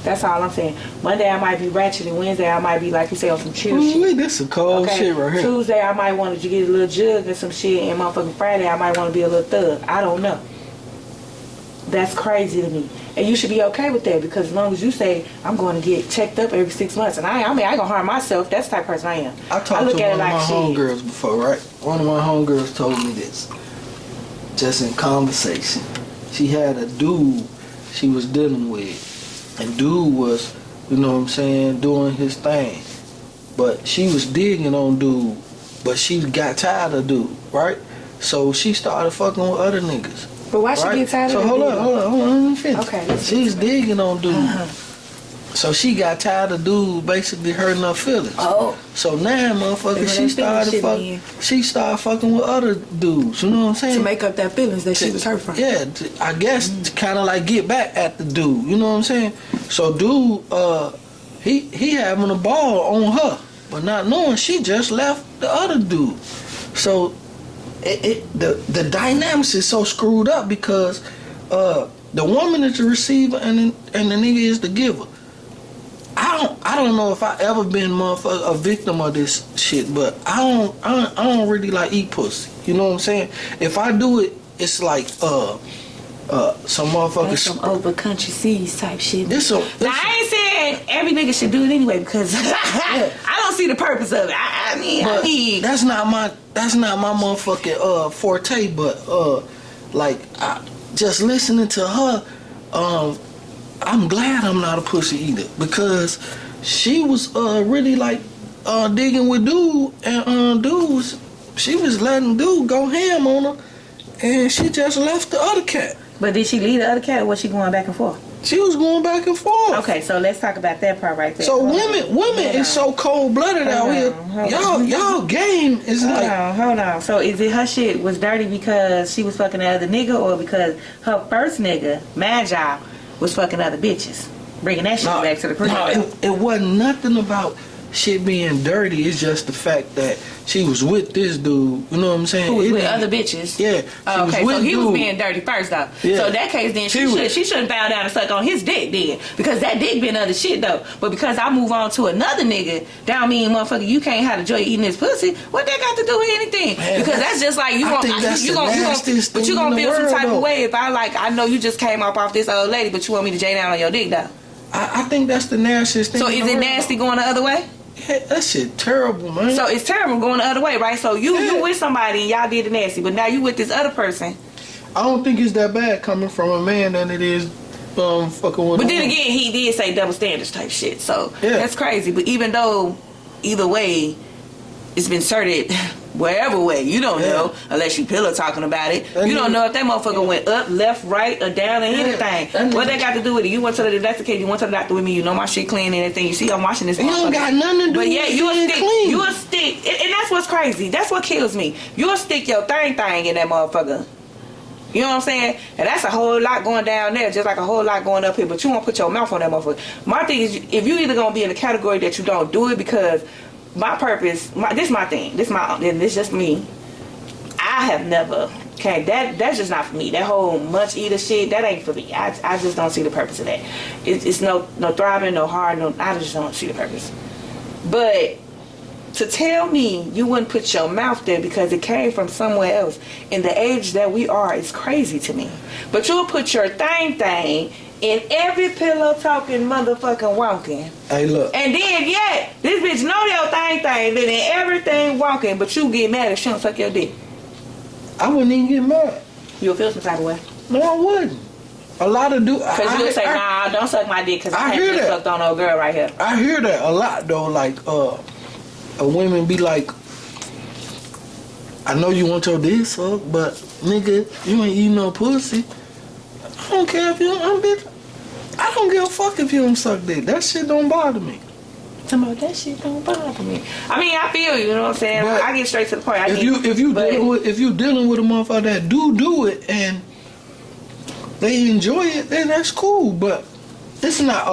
That's all I'm saying. Monday I might be ratchet, and Wednesday I might be, like you say, on some chill shit. This some cold shit right here. Tuesday I might want to get a little jug and some shit, and motherfucking Friday I might want to be a little thug. I don't know. That's crazy to me. And you should be okay with that, because as long as you say, I'm going to get checked up every 6 months, and I ain't gonna harm myself. That's the type of person I am. I talked to one of my homegirls before, right? One of my homegirls told me this, just in conversation. She had a dude she was dealing with, and dude was, you know what I'm saying, doing his thing. But she was digging on dude but she got tired of dude, right? So she started fucking with other niggas. But why she get tired of So hold on, let me finish. Okay. She's digging on dude. So she got tired of dude basically hurting her feelings. Oh. So now, motherfucker, she started fucking with other dudes. You know what I'm saying? To make up that feelings that she was hurt from. Yeah, I guess to kind of like get back at the dude. You know what I'm saying? So dude, he having a ball on her, but not knowing she just left the other dude. So the dynamics is so screwed up because the woman is the receiver and the nigga is the giver. I don't know if I ever been a victim of this shit, but I don't really like eat pussy. You know what I'm saying? If I do it, it's like some motherfuckers. That's some over country seas type shit. Now I ain't saying every nigga should do it anyway because I don't see the purpose of it. I mean, that's not my motherfucking forte. But like just listening to her, I'm glad I'm not a pussy eater because she was really like digging with dude and dudes. She was letting dude go ham on her, and she just left the other cat. But did she leave the other cat, or was she going back and forth? She was going back and forth. Okay, so let's talk about that part right there. So women is so cold blooded out here. Y'all game is hold on. So is it her shit was dirty because she was fucking the other nigga, or because her first nigga, mad y'all, was fucking other bitches, bringing that shit back to the crib? No, it wasn't nothing about shit being dirty. It's just the fact that she was with this dude. You know what I'm saying? Who was with other bitches? Yeah. Okay, so he was being dirty first though. Yeah. So in that case, then she shouldn't bow down and suck on his dick then, because that dick been other shit though. But because I move on to another nigga, that don't mean motherfucker you can't have the joy of eating this pussy. What that got to do with anything? Man, because that's just like you gonna feel some type of way if I know you just came off this old lady, but you want me to J down on your dick though. I think that's the nastiest thing. So is it nasty going the other way? Yeah, that shit terrible, man. So it's terrible going the other way, right? So you with somebody and y'all did the nasty, but now you with this other person. I don't think it's that bad coming from a man than it is fucking with. But then again, he did say double standards type shit, so that's crazy. But even though either way, it's been inserted wherever way, you don't know unless you pillow talking about it. You don't know if that motherfucker went up, left, right, or down, or anything. What that got to do with it? You went to the that's the case. You went to the doctor with me. You know my shit clean and everything. You see I'm washing this. You don't got nothing to do. But yeah, you a stick. Clean. You a stick, and that's what's crazy. That's what kills me. You a stick your thing in that motherfucker. You know what I'm saying? And that's a whole lot going down there, just like a whole lot going up here. But you won't put your mouth on that motherfucker. My thing is, if you either gonna be in the category that you don't do it because my purpose, this my thing. This just me. I have never. Okay, that's just not for me. That whole munch eater shit, that ain't for me. I just don't see the purpose of that. It's no thriving, no hard, I just don't see the purpose. But to tell me you wouldn't put your mouth there because it came from somewhere else in the age that we are is crazy to me. But you'll put your thing in every pillow talking motherfucking walking. Hey, look. And then, this bitch know your thing, then in everything walking, but you get mad if she don't suck your dick. I wouldn't even get mad. You'll feel some type of way. No, I wouldn't. A lot of dudes. Because you'll say, nah, don't suck my dick because I can't get sucked on no girl right here. I hear that a lot though. Like, women be like, I know you want your dick sucked, but nigga, you ain't eating no pussy. I don't care if you don't. I don't give a fuck if you don't suck dick. That shit don't bother me. That shit don't bother me. I mean, I feel you know what I'm saying. But I get straight to the point. If you dealing with a motherfucker that do it and they enjoy it, then that's cool. But it's not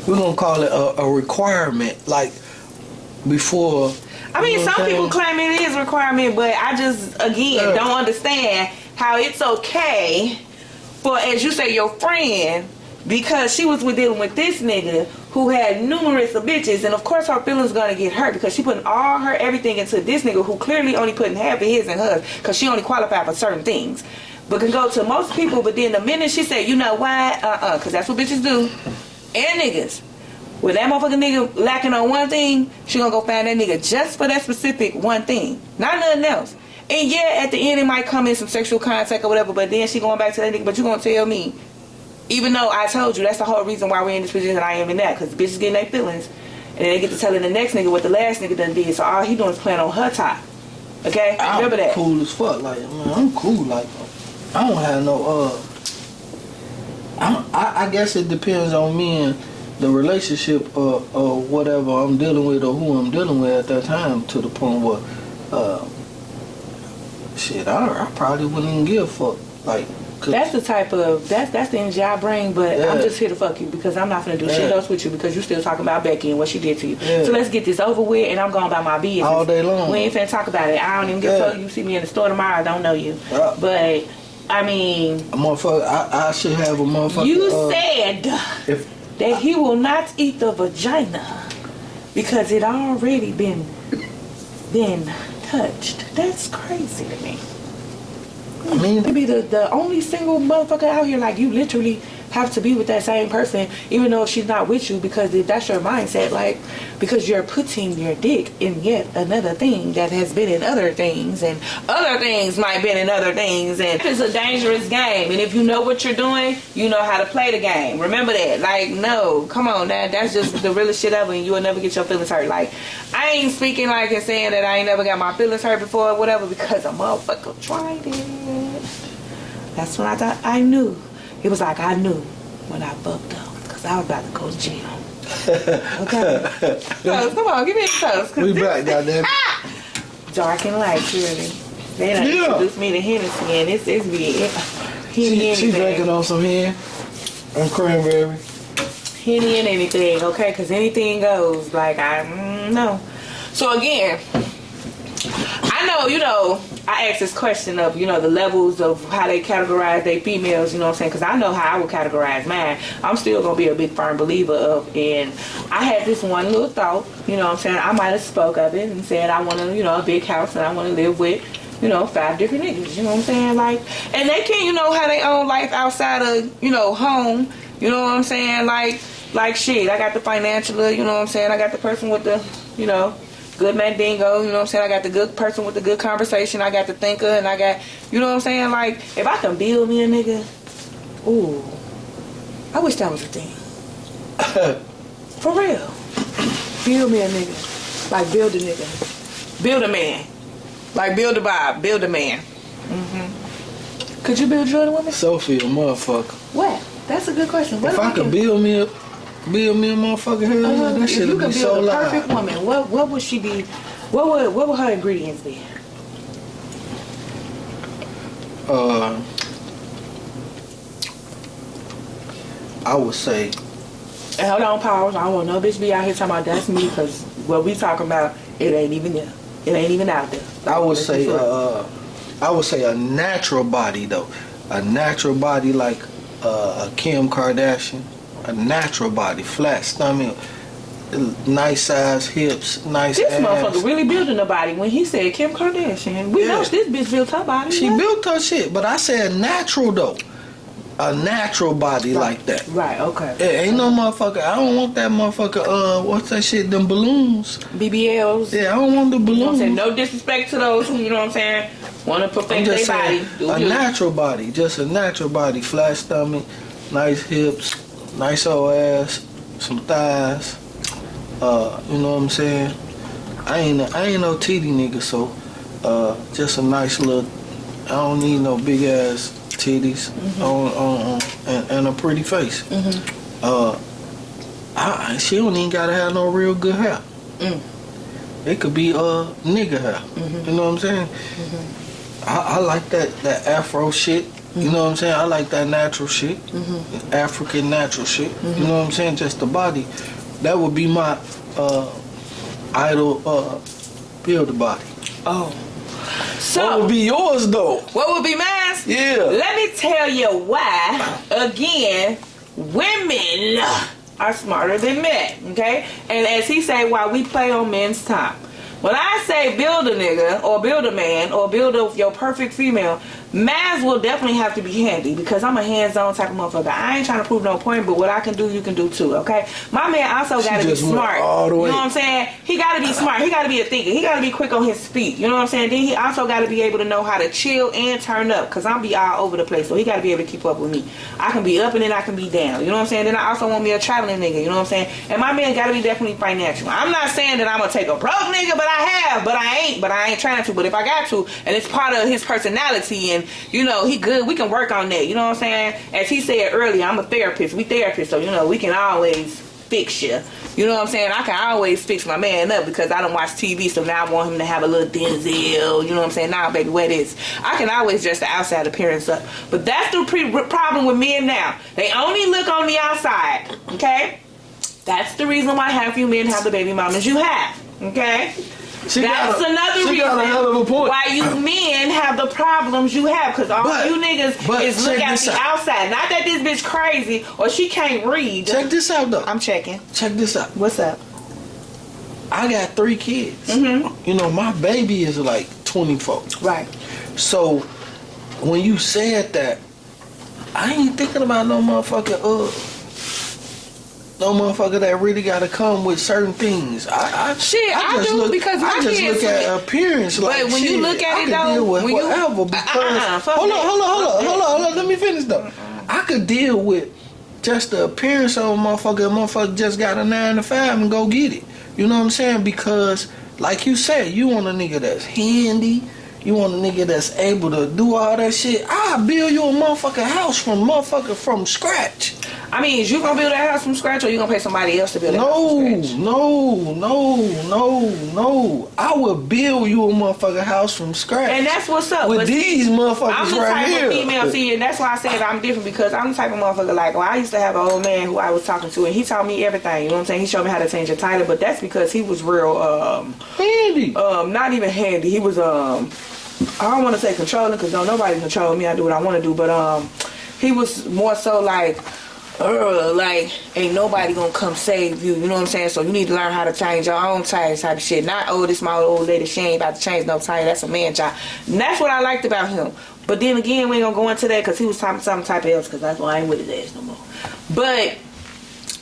we're gonna call it a requirement. Like before. I mean, some people claim it is a requirement, but I just don't understand how it's okay for, as you say, your friend, because she was dealing with this nigga who had numerous of bitches, and of course her feelings gonna get hurt because she putting all her everything into this nigga who clearly only putting half of his and hers because she only qualified for certain things, but can go to most people. But then the minute she said, you know why? Because that's what bitches do, and niggas. When that motherfucking nigga lacking on one thing, she gonna go find that nigga just for that specific one thing, not nothing else. And at the end it might come in some sexual contact or whatever, but then she going back to that nigga. But you gonna tell me, even though I told you that's the whole reason why we're in this position I am in that, because bitches getting their feelings and then they get to telling the next nigga what the last nigga done did. So all he doing is playing on her top. Okay, remember that. Cool as fuck. Like, man, I'm cool. Like, I don't have no. I guess it depends on me and the relationship or whatever I'm dealing with or who I'm dealing with at that time. To the point where, shit, I probably wouldn't even give a fuck. Like. That's the type of that's the energy I bring, but I'm just here to fuck you because I'm not gonna do shit else with you because you still talking about Becky and what she did to you. So let's get this over with, and I'm going about my business all day long. We ain't finna talk about it. I don't even give a fuck. You see me in the store tomorrow, I don't know you, but I mean, a motherfucker, I should have a motherfucker. You said that he will not eat the vagina because it already been touched. That's crazy to me. I mean, to be the only single motherfucker out here, like, you literally have to be with that same person, even though she's not with you, because that's your mindset, like, because you're putting your dick in yet another thing that has been in other things, and other things might been in other things, and it's a dangerous game, and if you know what you're doing, you know how to play the game. Remember that. Like, no, come on, that's just the realest shit ever, and you will never get your feelings hurt. Like, I ain't speaking like and saying that I ain't never got my feelings hurt before or whatever, because a motherfucker tried it. That's when I thought I knew. It was like I knew when I fucked up because I was about to go to jail. Okay? So, come on, give me a toast. We back, goddamn. Dark and light, really. They done introduced me to Hennessy, and it's be she drinking on some hen and cranberry. Henny and anything, okay? Because anything goes. Like, I know. So, again, I know, I asked this question of, the levels of how they categorize their females, you know what I'm saying? Because I know how I would categorize mine. I'm still going to be a big firm believer of, and I had this one little thought, you know what I'm saying? I might have spoke of it and said I want a big house and I want to live with, 5 different niggas, you know what I'm saying? Like, and they can, have their own life outside of, home, you know what I'm saying? Like shit, I got the financial, you know what I'm saying? I got the person with the, good mandingo, you know what I'm saying? I got the good person with the good conversation. I got the thinker, and I got, you know what I'm saying? Like, if I can build me a nigga, ooh, I wish that was a thing. For real. Build me a nigga. Like, build a nigga. Build a man. Like, build a vibe. Build a man. Mm-hmm. Could you build your other woman? Sophie, a motherfucker. What? That's a good question. What if I could build me a motherfucker, hell, that shit would be so loud. If you could build a perfect woman, what would she be? What would her ingredients be? I would say. And hold on, pause. I don't want no bitch be out here talking about that's me, because what we talking about, it ain't even there. It ain't even out there. I would say a natural body though, a natural body like a Kim Kardashian. A natural body, flat stomach, nice size hips, nice this ass. This motherfucker really building a body. When he said Kim Kardashian, we know this bitch built her body. She built her shit, but I said natural though. A natural body like that. Right, okay. Yeah, ain't no motherfucker. I don't want that motherfucker, what's that shit, them balloons. BBLs. Yeah, I don't want the balloons. You know what I'm saying? No disrespect to those who, you know what I'm saying, want to perfect their body. A natural body, just a natural body. Flat stomach, nice hips. Nice old ass, some thighs, you know what I'm saying? I ain't no titty nigga, so just a nice little. I don't need no big ass titties, and a pretty face. She don't even gotta have no real good hair. It could be nigga hair. You know what I'm saying? I like that afro shit. You know what I'm saying? I like that natural shit. African natural shit. You know what I'm saying? Just the body. That would be my idol, build the body. Oh. So, what would be yours though? What would be mine? Yeah. Let me tell you why. Again, women are smarter than men, okay? And as he say, why we play on men's time. When I say build a nigga, or build a man, or build your perfect female, Maz will definitely have to be handy because I'm a hands-on type of motherfucker. I ain't trying to prove no point, but what I can do, you can do too, okay? My man also got to be smart. All the way. You know what I'm saying? He got to be smart. He got to be a thinker. He got to be quick on his feet. You know what I'm saying? Then he also got to be able to know how to chill and turn up because I'm be all over the place. So he got to be able to keep up with me. I can be up and then I can be down. You know what I'm saying? Then I also want me a traveling nigga. You know what I'm saying? And my man got to be definitely financial. I'm not saying that I'm going to take a broke nigga, but I ain't trying to. But if I got to, and it's part of his personality and, you know, he good, we can work on that. You know what I'm saying? As he said earlier, I'm a therapist. We therapists, so, you know, we can always fix you. You know what I'm saying? I can always fix my man up because I don't watch TV, so now I want him to have a little Denzel. You know what I'm saying? Nah, baby, what is? I can always dress the outside appearance up. But that's the problem with men now. They only look on the outside, okay? That's the reason why half you men have the baby mamas you have, okay? That's another reason why you men have the problems you have, because all you niggas is look at the outside. Not that this bitch crazy or she can't read. Check this out though. I'm checking. Check this out. What's up? I got 3 kids. Mm-hmm. You know, my baby is like 24. Right. So when you said that, I ain't thinking about no motherfucker that really gotta come with certain things. I just look at appearance. Like, but when you look at it though, whatever. Because hold on. Let me finish though. I could deal with just the appearance of a motherfucker. A motherfucker just got a 9 to 5 and go get it. You know what I'm saying? Because like you said, you want a nigga that's handy. You want a nigga that's able to do all that shit. I'll build you a motherfucking house from scratch. I mean, is you gonna build that house from scratch or you gonna pay somebody else to build that house from scratch? No. I will build you a motherfucking house from scratch. And that's what's up. With these motherfuckers I'm the right here. type of female, see, and that's why I said I'm different, because I'm the type of motherfucker like, well, I used to have an old man who I was talking to, and he taught me everything. You know what I'm saying? He showed me how to change a title, but that's because he was real handy. Not even handy. He was I don't want to say controlling, because don't nobody control me. I do what I want to do, but he was more so like ain't nobody gonna come save you. You know what I'm saying? So you need to learn how to change your own tires type of shit. Not, oh, this my old lady, she ain't about to change no tire. That's a man job. And that's what I liked about him. But then again, we ain't gonna go into that because he was talking something type of else, because that's why I ain't with his ass no more. But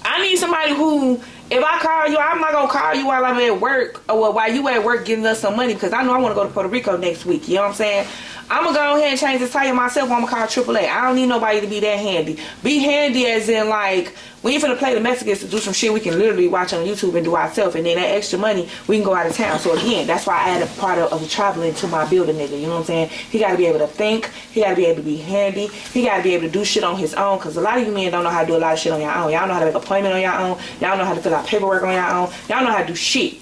I need somebody who, if I call you, I'm not gonna call you while I'm at work, or while you at work getting us some money, because I know I want to go to Puerto Rico next week. You know what I'm saying? I'm gonna go ahead and change this tire myself, or I'm gonna call AAA. I don't need nobody to be that handy. Be handy as in, like, we ain't finna play the Mexicans to do some shit we can literally watch on YouTube and do ourselves, and then that extra money we can go out of town. So again, that's why I added part of traveling to my building nigga. You know what I'm saying? He gotta be able to think. He gotta be able to be handy. He gotta be able to do shit on his own, because a lot of you men don't know how to do a lot of shit on your own. Y'all know how to make an appointment on your own. Y'all know how to fill out paperwork on your own. Y'all know how to do shit.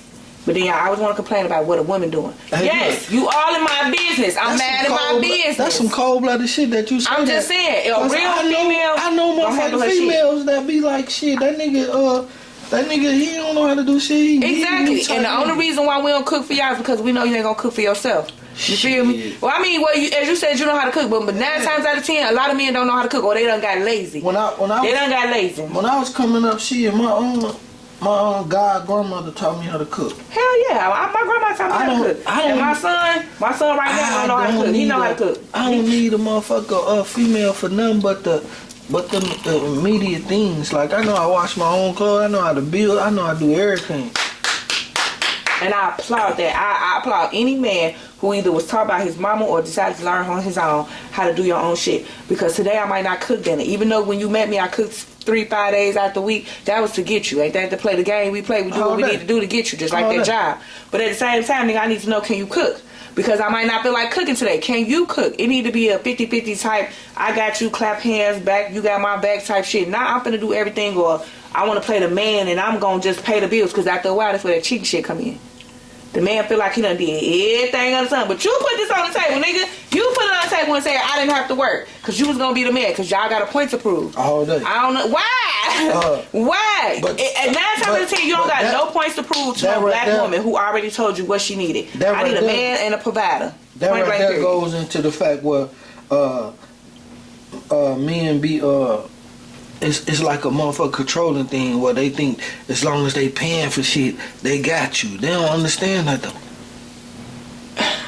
But then y'all always want to complain about what a woman doing. Hey, yes, you all in my business. I'm mad in my business. That's some cold-blooded shit that you say. I'm just saying, a real female. I know motherfucking females that be like, shit, that nigga, he don't know how to do shit. Exactly. And the only reason why we don't cook for y'all is because we know you ain't gonna cook for yourself. You feel me? Well, I mean, as you said, you know how to cook, but 9 times out of 10, a lot of men don't know how to cook, or they done got lazy. They done got lazy. When I was coming up, shit, my god grandmother taught me how to cook. Hell yeah, my grandma taught me how to cook. And my son right now don't know how to cook. He know how to cook. I don't need a motherfucker female for nothing but the immediate things. Like, I know how to wash my own clothes. I know how to build. I know how to do everything. And I applaud that. I applaud any man who either was taught by his mama or decided to learn on his own how to do your own shit. Because today I might not cook dinner. Even though when you met me, I cooked 3-5 days out the week. That was to get you. Ain't that to play the game we play? We do what we need to do to get you, just like that job. But at the same time, nigga, I need to know, can you cook? Because I might not feel like cooking today. Can you cook? It need to be a 50-50 type, I got you, clap hands, back, you got my back type shit. Now I'm finna do everything, or I want to play the man and I'm gonna just pay the bills, because after a while that's where that cheating shit come in. The man feel like he done did everything on the sun. But you put this on the table, nigga. You put it on the table and say, I didn't have to work. Because you was going to be the man. Because y'all got a point to prove. All day. I don't know. Why? Why? And 9 times out of 10, you don't got no points to prove to a black woman who already told you what she needed. I need a man and a provider. That right there goes into the fact where men be... It's like a motherfucker controlling thing where they think as long as they paying for shit, they got you. They don't understand that though.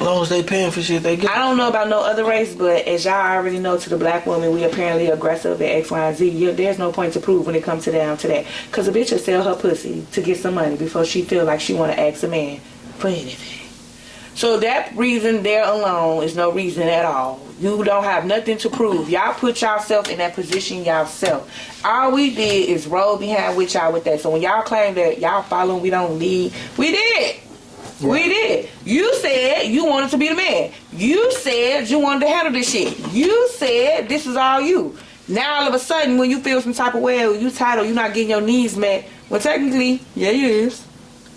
long as they paying for shit, they get. I don't know about no other race, but as y'all already know, to the black woman, we apparently aggressive at X, Y, and Z. There's no point to prove when it comes to down to that. Because a bitch will sell her pussy to get some money before she feel like she want to ask a man for anything. So that reason there alone is no reason at all. You don't have nothing to prove. Y'all put yourself in that position yourself. All we did is roll behind with y'all with that. So when y'all claim that y'all following, we don't lead, we did. Yeah. We did. You said you wanted to be the man. You said you wanted to handle this shit. You said this is all you. Now all of a sudden when you feel some type of way or you tired or you not getting your needs met, well technically, yeah you is.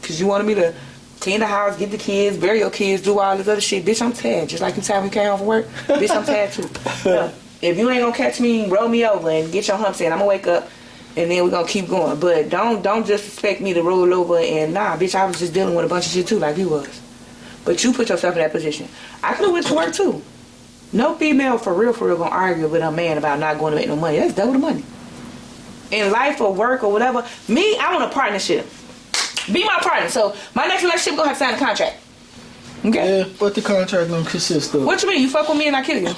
Because you wanted me to clean the house, get the kids, bury your kids, do all this other shit. Bitch, I'm tired. Just like you tired when you came home from work. Bitch, I'm tired too. If you ain't gonna catch me, roll me over and get your humps in, I'm gonna wake up and then we're gonna keep going. But don't just expect me to roll over and nah, bitch, I was just dealing with a bunch of shit too like you was. But you put yourself in that position. I could've went to work too. No female for real gonna argue with a man about not going to make no money. That's double the money. In life or work or whatever, me, I want a partnership. Be my partner. So my next relationship gonna have to sign a contract. Okay? Yeah, what the contract gonna consist of? What you mean? You fuck with me and I kill you?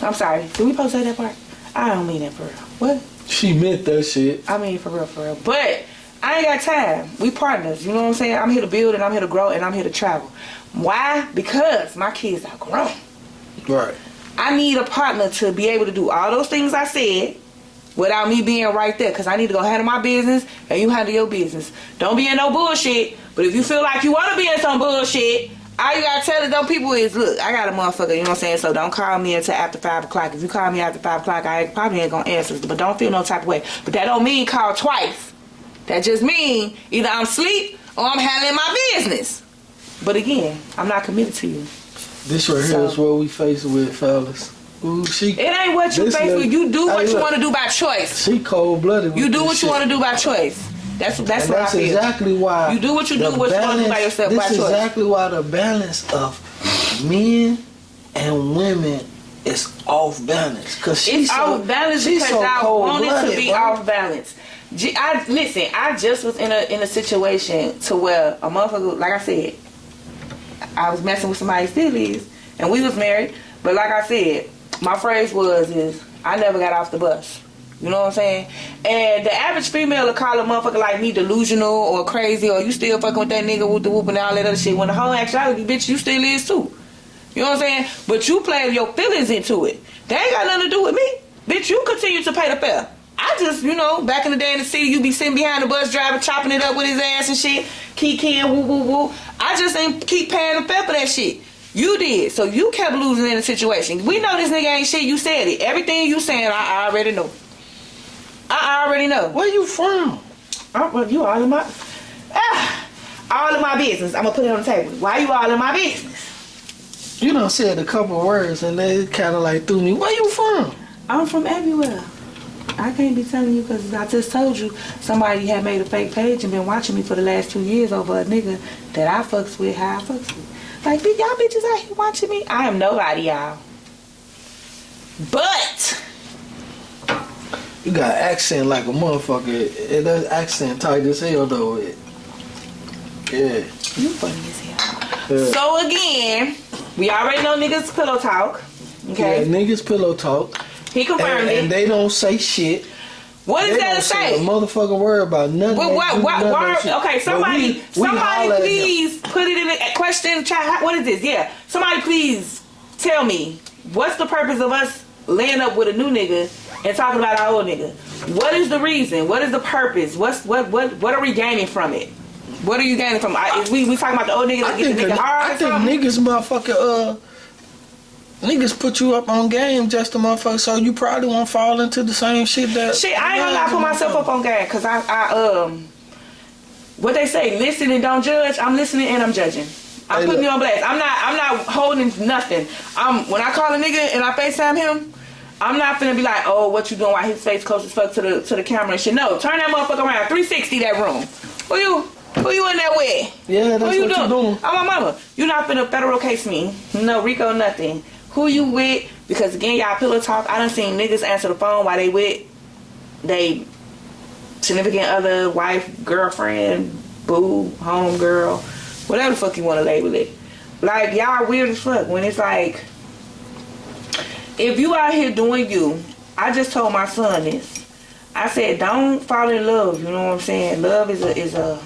I'm sorry. Did we supposed to say that part? I don't mean that for real. What? She meant that shit. I mean for real. But I ain't got time. We partners. You know what I'm saying? I'm here to build and I'm here to grow and I'm here to travel. Why? Because my kids are grown. Right. I need a partner to be able to do all those things I said without me being right there, because I need to go handle my business and you handle your business. Don't be in no bullshit, but if you feel like you want to be in some bullshit, all you gotta tell them people is, look, I got a motherfucker, you know what I'm saying, so don't call me until after 5 o'clock. If you call me after 5 o'clock, I probably ain't gonna answer, but don't feel no type of way. But that don't mean call twice. That just mean either I'm asleep or I'm handling my business. But again, I'm not committed to you. This right here is what we face with, fellas. Ooh, it ain't what you face with. You do what you want to do by choice. She cold blooded. You do what you want to do by choice. That's what I feel. That's exactly why you do what you do. What you want to do by yourself. This by is choice. exactly why the balance of men and women is off balance. Cause it's off balance because I want it to be off balance. I just was in a situation to where a motherfucker, like I said, I was messing with somebody, still is, and we was married. But like I said, my phrase is I never got off the bus. You know what I'm saying? And the average female will call a motherfucker like me delusional or crazy, or you still fucking with that nigga with the whoop and all that other shit, when the whole actuality, bitch, you still is too. You know what I'm saying? But you play your feelings into it. That ain't got nothing to do with me. Bitch, you continue to pay the fare. I just, back in the day in the city, you be sitting behind the bus driver chopping it up with his ass and shit, kikiing, woo, woo, woo. I just ain't keep paying the fare for that shit. You did. So you kept losing in the situation. We know this nigga ain't shit. You said it. Everything you saying, I already know. I already know. Where you from? You all in my... all in my business. I'm going to put it on the table. Why you all in my business? You done said a couple words and they kind of like threw me. Where you from? I'm from everywhere. I can't be telling you because I just told you somebody had made a fake page and been watching me for the last 2 years over a nigga that I fucks with, how I fucks with. Like, y'all bitches out here watching me? I am nobody, y'all. But you got accent like a motherfucker. And that accent tight as hell though. Yeah. You funny as hell. Yeah. So again, we already know niggas pillow talk. Okay. Yeah, niggas pillow talk. He confirmed it. And they don't say shit. What is that to say? A motherfucking word about nothing. What? Okay, somebody please put it in a question chat. What is this? Yeah, somebody please tell me what's the purpose of us laying up with a new nigga and talking about our old nigga? What is the reason? What is the purpose? What are we gaining from it? What are you gaining from? We talking about the old nigga that gets the nigga hard? I think niggas motherfucking niggas put you up on game just a motherfucker, so you probably won't fall into the same shit that... Shit, I ain't gonna lie, put myself up on game, because I what they say, listen and don't judge. I'm listening and I'm judging. I'm putting you on blast. I'm not holding nothing. When I call a nigga and I FaceTime him, I'm not finna be like, oh, what you doing while his face close as fuck to the camera and shit. No, turn that motherfucker around, 360 that room. Who you in that with? Yeah, that's what you doing. I'm my mama. You not finna federal case me. No, Rico, nothing. Who you with? Because again, y'all pillow talk. I done seen niggas answer the phone while they with they significant other, wife, girlfriend, boo, home girl, whatever the fuck you want to label it. Like, y'all weird as fuck when it's like, if you out here doing you, I just told my son this. I said, don't fall in love, you know what I'm saying? Love is a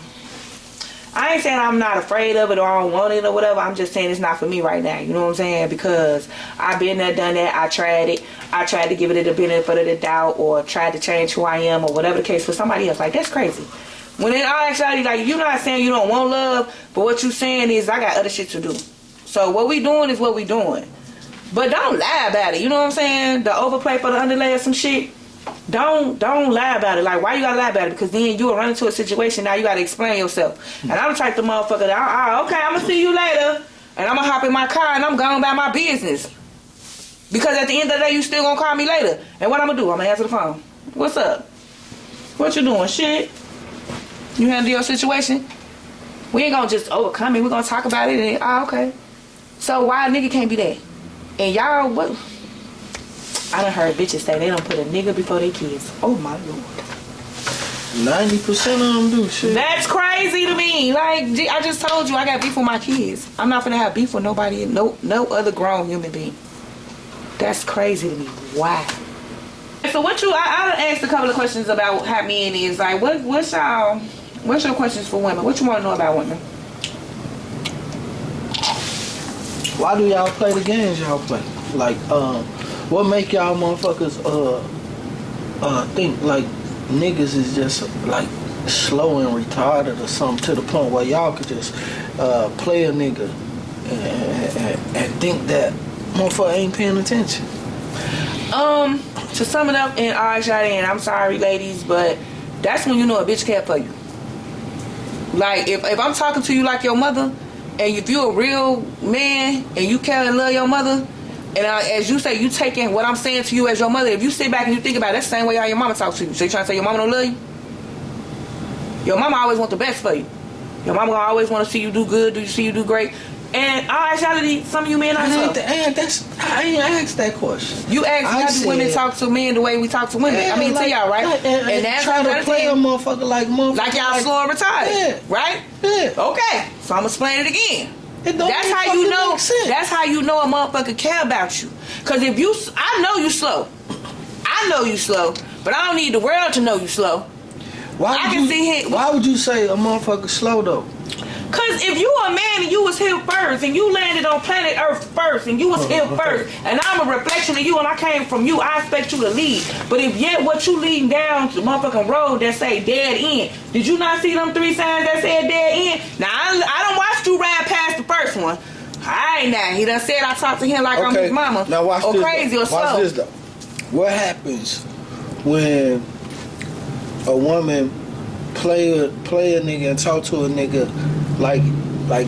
I ain't saying I'm not afraid of it or I don't want it or whatever. I'm just saying it's not for me right now, you know what I'm saying? Because I've been there, done that, I tried it. I tried to give it the benefit of the doubt or tried to change who I am or whatever the case for somebody else. Like, that's crazy. When in all actuality, like, you're not saying you don't want love, but what you saying is I got other shit to do. So what we doing is what we doing. But don't lie about it, you know what I'm saying? The overplay for the underlay of some shit. Don't lie about it. Like, why you gotta lie about it? Because then you will run into a situation, now you gotta explain yourself. And I'm the type of motherfucker that, okay, I'm gonna see you later. And I'm gonna hop in my car and I'm going about my business. Because at the end of the day, you still gonna call me later. And what I'm gonna do? I'm gonna answer the phone. What's up? What you doing? Shit. You handle your situation? We ain't gonna just overcome it. We're gonna talk about it and, okay. So why a nigga can't be that? And y'all, what? I done heard bitches say they don't put a nigga before their kids. Oh my lord. 90% of them do shit. That's crazy to me. Like, I just told you I got beef with my kids. I'm not finna have beef with nobody, no other grown human being. That's crazy to me. Why? So what you? I asked a couple of questions about how men is. Like, what's your questions for women? What you want to know about women? Why do y'all play the games y'all play? Like, what make y'all motherfuckers think like niggas is just like slow and retarded or something to the point where y'all could just play a nigga and think that motherfucker ain't paying attention? To sum it up in all actuality, and I'm sorry ladies, but that's when you know a bitch care for you. Like, if I'm talking to you like your mother, and if you're a real man and you care and love your mother, and as you say, you taking what I'm saying to you as your mother, if you sit back and you think about it, that's the same way how your mama talks to you. So you trying to say your mama don't love you? Your mama always want the best for you. Your mama always want to see you do good, see you do great. And actually, some of you men are so. I ain't asked that question. You asked how do women talk to men the way we talk to women. Yeah, I mean, like, to y'all, right? And that's trying to play a motherfucker like motherfucker. Like y'all slow and retarded. Yeah. Right? Yeah. Okay. So I'm going to explain it again. That's how you know. That's how you know a motherfucker care about you. Because if you, I know you slow. I know you slow. But I don't need the world to know you slow. Why would you say a motherfucker slow though? Cause if you a man and you was here first and you landed on planet Earth first and you was here first and I'm a reflection of you and I came from you, I expect you to lead. But if yet what you leading down the motherfucking road that say dead end, did you not see them 3 signs that said dead end? Now I don't watch you ride past the first one. Alright now, he done said I talked to him like I'm his mama. Now watch or this crazy though. or slow. Watch this though. What happens when a woman play a nigga and talk to a nigga like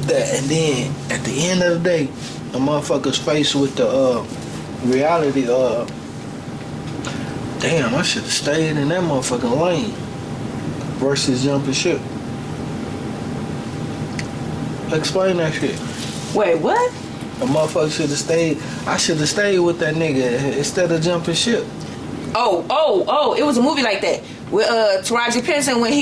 that, and then at the end of the day, a motherfucker's faced with the reality of, damn, I should have stayed in that motherfucking lane versus jumping ship. Explain that shit. Wait, what? A motherfucker should have stayed. I should have stayed with that nigga instead of jumping ship. Oh! It was a movie like that with Taraji Henson when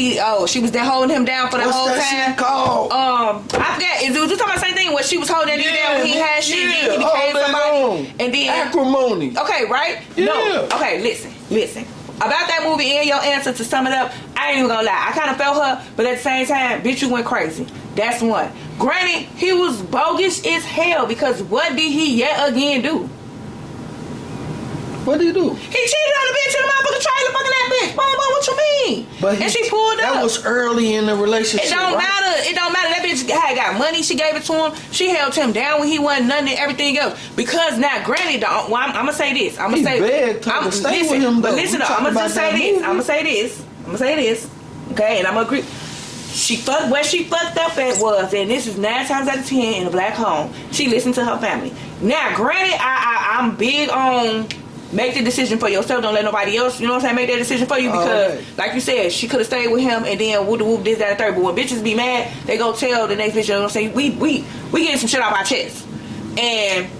she was there holding him down for the whole time. What's that shit called? I forget. Was you talking about the same thing where she was holding that nigga down when he had shit and he became somebody? And then acrimony. Okay, right? Yeah. No. Okay, listen. About that movie and your answer to sum it up, I ain't even gonna lie. I kind of felt her, but at the same time, bitch, you went crazy. That's one. Granted, he was bogus as hell because what did he yet again do? What did he do? He cheated on the bitch in the motherfucking trailer, fucking that bitch. Mama, what you mean? And she pulled up. That was early in the relationship. It don't matter. It don't matter. That bitch had got money. She gave it to him. She held him down when he wasn't nothing and everything else. Because now, granted, I'm gonna say this. I'm gonna say stay with him. But listen, I'm gonna just say this. I'm gonna say this. Okay, and I'm gonna agree. Where she fucked up at was, and this is 9 times out of 10 in a black home. She listened to her family. Now, granted, I'm big on. Make the decision for yourself. Don't let nobody else, you know what I'm saying, make that decision for you because, like you said, she could have stayed with him and then whoop this, that, and third. But when bitches be mad, they go tell the next bitch, you know what I'm saying, we getting some shit off our chest. And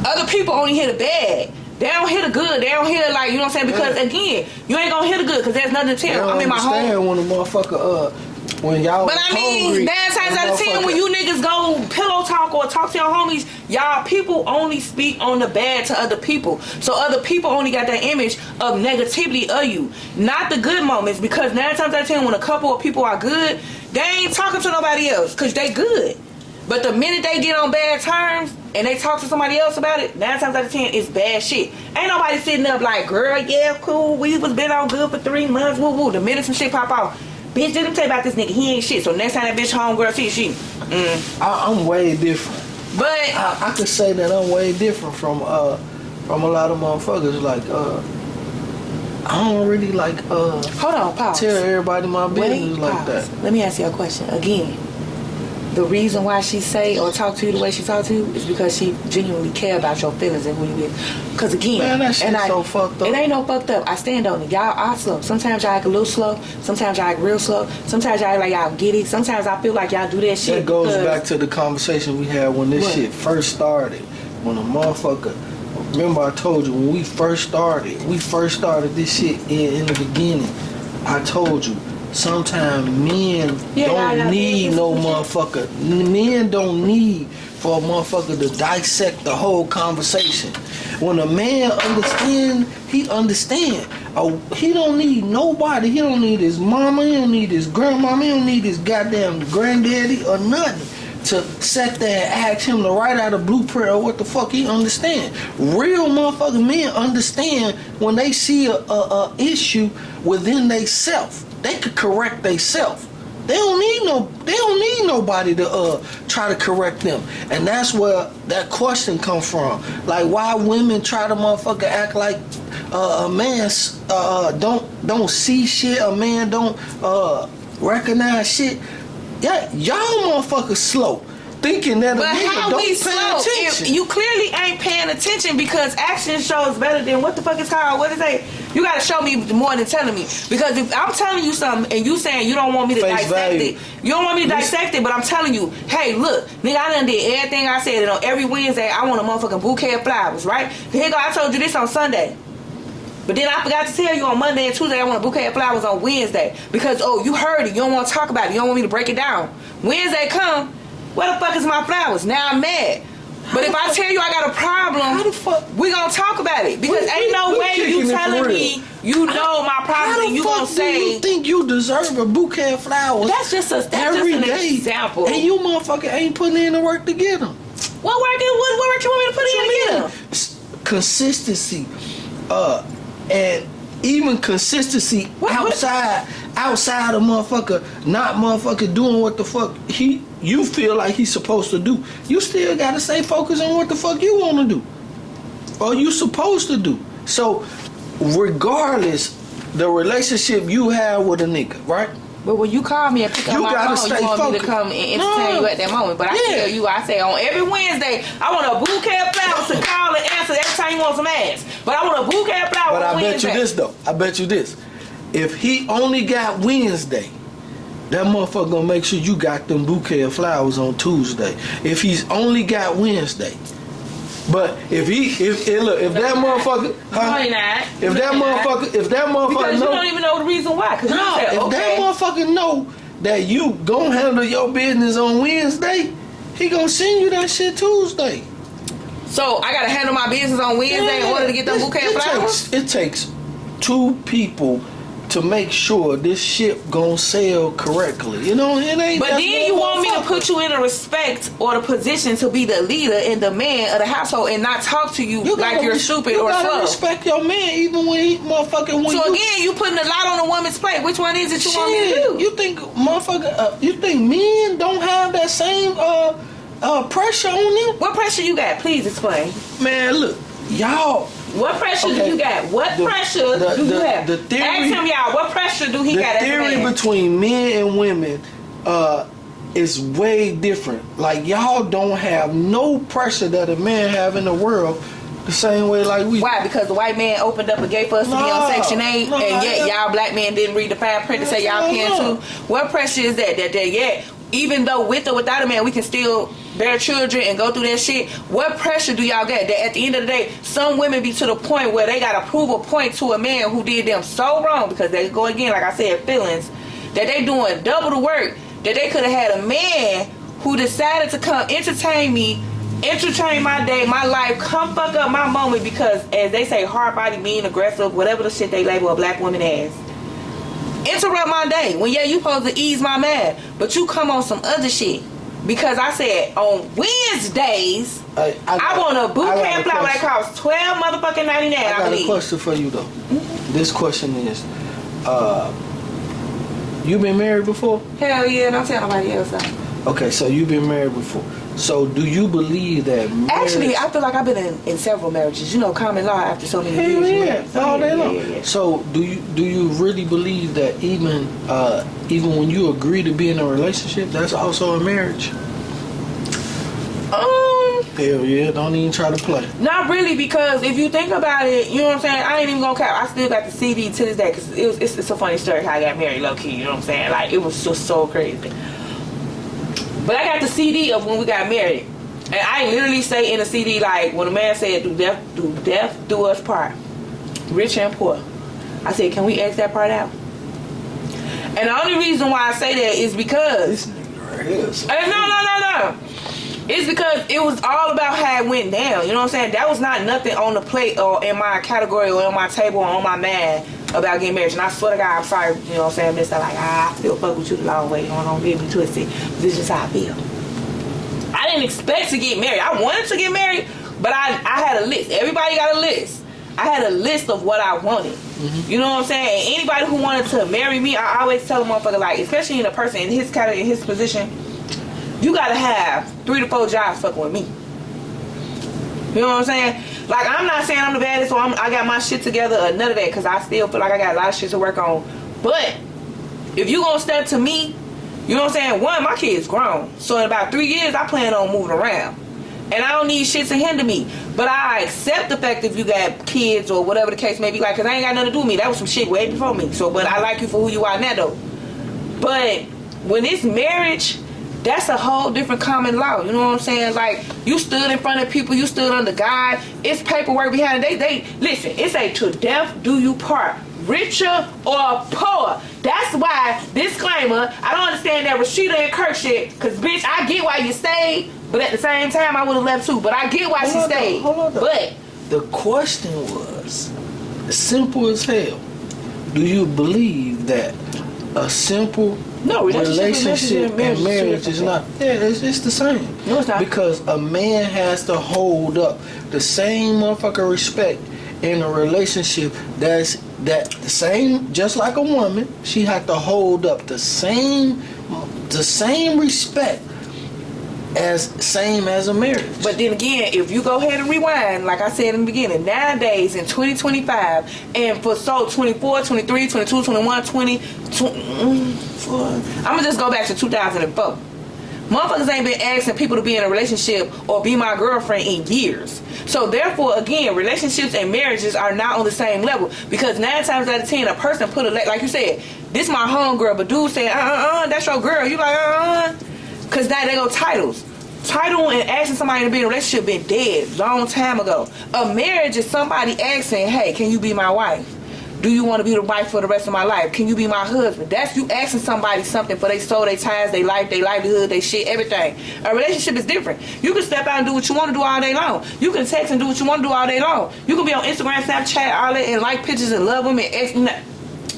other people only hear the bad. They don't hear the good. They don't hear, like, you know what I'm saying, because, again, you ain't gonna hear the good because there's nothing to tell. I'm in my home. When a motherfucker, when y'all But I mean, 9 times out of 10 when you niggas go no pillow talk or talk to your homies. Y'all people only speak on the bad to other people. So other people only got that image of negativity of you. Not the good moments, because 9 times out of 10 when a couple of people are good, they ain't talking to nobody else because they good. But the minute they get on bad terms and they talk to somebody else about it, 9 times out of 10 it's bad shit. Ain't nobody sitting up like, girl, yeah, cool, we was been on good for 3 months, woo woo. The minute some shit pop off, bitch, let him tell you about this nigga, he ain't shit. So next time that bitch homegirl see she, I'm way different. But I could say that I'm way different from a lot of motherfuckers. Like I don't really like hold on, pause. Tell everybody my business like that. Let me ask you a question again. The reason why she say or talk to you the way she talk to you is because she genuinely care about your feelings and who you is. Because again, man, that shit's so fucked up. It ain't no fucked up. I stand on it. Y'all are slow. Sometimes y'all act a little slow. Sometimes y'all act real slow. Sometimes y'all act like y'all get it. Sometimes I feel like y'all do that shit. That goes back to the conversation we had when this shit first started. When a motherfucker, remember I told you when we first started this shit in the beginning. I told you. Sometimes men don't need no motherfucker. Men don't need for a motherfucker to dissect the whole conversation. When a man understand, he understand. He don't need nobody. He don't need his mama. He don't need his grandmama. He don't need his goddamn granddaddy or nothing to sit there and ask him to write out a blueprint or what the fuck he understand. Real motherfucking men understand when they see a issue within they self. They could correct themselves. They don't need nobody to try to correct them. And that's where that question comes from. Like why women try to motherfucker act like a man don't see shit, a man don't recognize shit. Yeah, y'all motherfuckers slow. Thinking that a nigga don't pay attention. You clearly ain't paying attention because action shows better than what the fuck is called. What is it? You gotta show me more than telling me. Because if I'm telling you something and you saying you don't want me to dissect it, you don't want me to dissect it, but I'm telling you, hey, look, nigga, I done did everything I said, and on every Wednesday I want a motherfucking bouquet of flowers, right? Here go, I told you this on Sunday. But then I forgot to tell you on Monday and Tuesday I want a bouquet of flowers on Wednesday. Because, you heard it. You don't want to talk about it. You don't want me to break it down. Wednesday come, where the fuck is my flowers? Now I'm mad. But if I tell you I got a problem, we gonna talk about it. Because ain't no way you telling me you know my problem and you gonna say... you think you deserve a bouquet of flowers that's just an example. And you motherfucker ain't putting in the work to get them. What work you want me to put in to get them? Consistency. And even consistency outside of motherfucker not motherfucker doing what the fuck you feel like he's supposed to do. You still gotta stay focused on what the fuck you wanna do. Or you supposed to do. So regardless the relationship you have with a nigga, right? But when you call me and pick up my phone, you want me to come and entertain you at that moment. But I tell you, I say on every Wednesday, I want a bouquet of flowers to call and answer every time you want some ass. But I want a bouquet of flowers on Wednesday. I bet you this. If he only got Wednesday, that motherfucker gonna make sure you got them bouquet of flowers on Tuesday. If he's only got Wednesday. But if that motherfucker, if that motherfucker, because you don't even know the reason why. That motherfucker know that you gonna handle your business on Wednesday, he gonna send you that shit Tuesday. So I gotta handle my business on Wednesday in order to get them bouquet of flowers. It takes 2 people to make sure this shit gonna sell correctly. You know, it ain't. But then you want me to put you in a respect or the position to be the leader and the man of the household and not talk to you like you're stupid or slow. You gotta respect your man even when he motherfucking. So again, you putting a lot on a woman's plate. Which one is it you want me to do? You think motherfucker? You think men don't have that same pressure on them? What pressure you got? Please explain. Man, look, y'all. What pressure do you got? What pressure do you have? Ask him, y'all, what pressure do he got as a man? The theory between men and women is way different. Like, y'all don't have no pressure that a man have in the world the same way like we. Why? Because the white man opened up a gate for us to be on Section 8, and yet y'all black men didn't read the fine print to say y'all can too. What pressure is that yet, even though with or without a man, we can still bear children and go through that shit? What pressure do y'all get? That at the end of the day, some women be to the point where they gotta prove a point to a man who did them so wrong, because they go again, like I said, feelings, that they doing double the work that they could have had a man who decided to come entertain me, entertain my day, my life, come fuck up my moment because, as they say, hard body, mean, aggressive, whatever the shit they label a black woman as. Interrupt my day when you supposed to ease my mind, but you come on some other shit. Because I said on Wednesdays, I want a boot camp flower that costs $12 motherfucking $99. I got a question for you though. Mm-hmm. This question is, you been married before? Hell yeah, don't tell nobody else. Okay, so you've been married before. So do you believe that marriage... Actually, I feel like I've been in several marriages. You know, common law after so many years. Yeah, all day long. Yeah. So do you really believe that even when you agree to be in a relationship, that's also a marriage? Hell yeah, don't even try to play. Not really, because if you think about it, you know what I'm saying? I ain't even gonna cap. I still got the CD to this day because it's a funny story how I got married low key. You know what I'm saying? Like, it was just so crazy. But I got the CD of when we got married. And I literally say in the CD, like, when a man said, do death do us part, rich and poor. I said, can we X that part out? And the only reason why I say that is because... This nigga right here. No. It's because it was all about how it went down. You know what I'm saying? That was not nothing on the plate or in my category or on my table or on my mind about getting married. And I swear to God, I'm sorry, you know what I'm saying, mister, like, I still fuck with you the long way. Don't get me twisted. This is just how I feel. I didn't expect to get married. I wanted to get married, but I had a list. Everybody got a list. I had a list of what I wanted. Mm-hmm. You know what I'm saying? And anybody who wanted to marry me, I always tell a motherfucker, like, especially in a person in his category, in his position, you gotta have 3 to 4 jobs fucking with me. You know what I'm saying? Like, I'm not saying I'm the baddest or I got my shit together or none of that, because I still feel like I got a lot of shit to work on. But if you gonna step to me, you know what I'm saying? One, my kid's grown. So in about 3 years, I plan on moving around. And I don't need shit to hinder me. But I accept the fact if you got kids or whatever the case may be, like, because I ain't got nothing to do with me. That was some shit way before me. So, but I like you for who you are now, though. But when it's marriage, that's a whole different common law. You know what I'm saying? Like, you stood in front of people, you stood under God. It's paperwork behind it. They listen, it's a to death do you part, richer or poor. That's why, disclaimer, I don't understand that Rashida and Kirk shit, because bitch, I get why you stayed, but at the same time I would have left too. But I get why she stayed. But the question was simple as hell. Do you believe that a simple relationship and marriage is not? Yeah, it's the same. No, it's not. Because a man has to hold up the same motherfucking respect in a relationship that the same, just like a woman, she had to hold up the same respect as a marriage. But then again, if you go ahead and rewind, like I said in the beginning, nowadays in 2025, and for 24, 23, 22, 21, 20, I'm gonna just go back to 2004. Motherfuckers ain't been asking people to be in a relationship or be my girlfriend in years. So therefore, again, relationships and marriages are not on the same level, because 9 times out of 10, a person put like you said, this my homegirl, but dude saying, that's your girl. You like, because now they go titles. Title and asking somebody to be in a relationship been dead long time ago. A marriage is somebody asking, hey, can you be my wife? Do you want to be the wife for the rest of my life? Can you be my husband? That's you asking somebody something for their soul, their ties, their life, their livelihood, their shit, everything. A relationship is different. You can step out and do what you want to do all day long. You can text and do what you want to do all day long. You can be on Instagram, Snapchat, all that, and like pictures and love them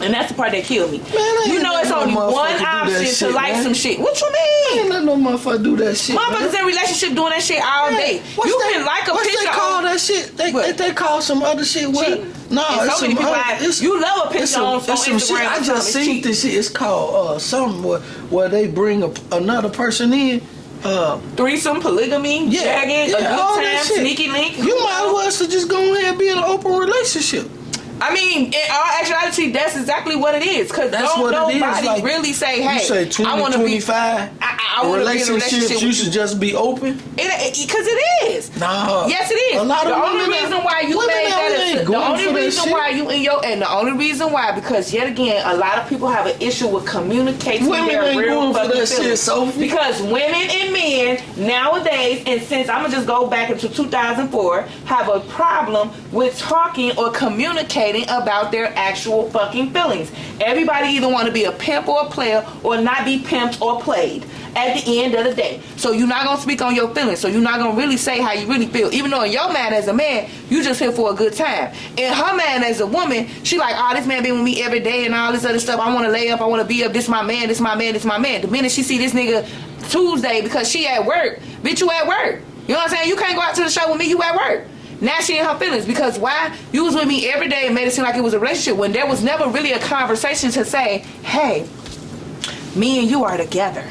and that's the part that killed me. Man, you know it's only one option to like some shit. What you mean? Ain't let no motherfucker do that shit. Motherfuckers in relationship doing that shit all day. You can like a picture. What's they call that shit? They call some other shit. What? No, it's so many people. You love a picture on Instagram. I just seen this shit. It's called something where they bring another person in. Threesome, polygamy, jagging, a good time, sneaky link. You might as well just go ahead and be in an open relationship. I mean, in all actuality, that's exactly what it is. Because don't nobody like, really say, hey, you say 20, I want to 25 I want to be in a relationship. You should just be open? Because it is. No. Yes, it is. A lot of the only reason why you made that is the only reason why you in your, and the only reason why, because yet again, a lot of people have an issue with communicating their real fucking feelings. Sophie. Because women and men nowadays, and since I'm going to just go back into 2004, have a problem with talking or communicating about their actual fucking feelings. Everybody either want to be a pimp or a player or not be pimped or played. at the end of the day. So you're not gonna speak on your feelings. So you're not gonna really say how you really feel. Even though in your mind as a man, you just here for a good time. In her mind as a woman, she like, oh, this man been with me every day and all this other stuff. I want to lay up. I want to be up. This my man. This my man. This my man. The minute she see this nigga Tuesday because she at work, bitch, you at work. You know what I'm saying? You can't go out to the show with me. You at work. Now she in her feelings because why? You was with me every day and made it seem like it was a relationship when there was never really a conversation to say, hey, me and you are together.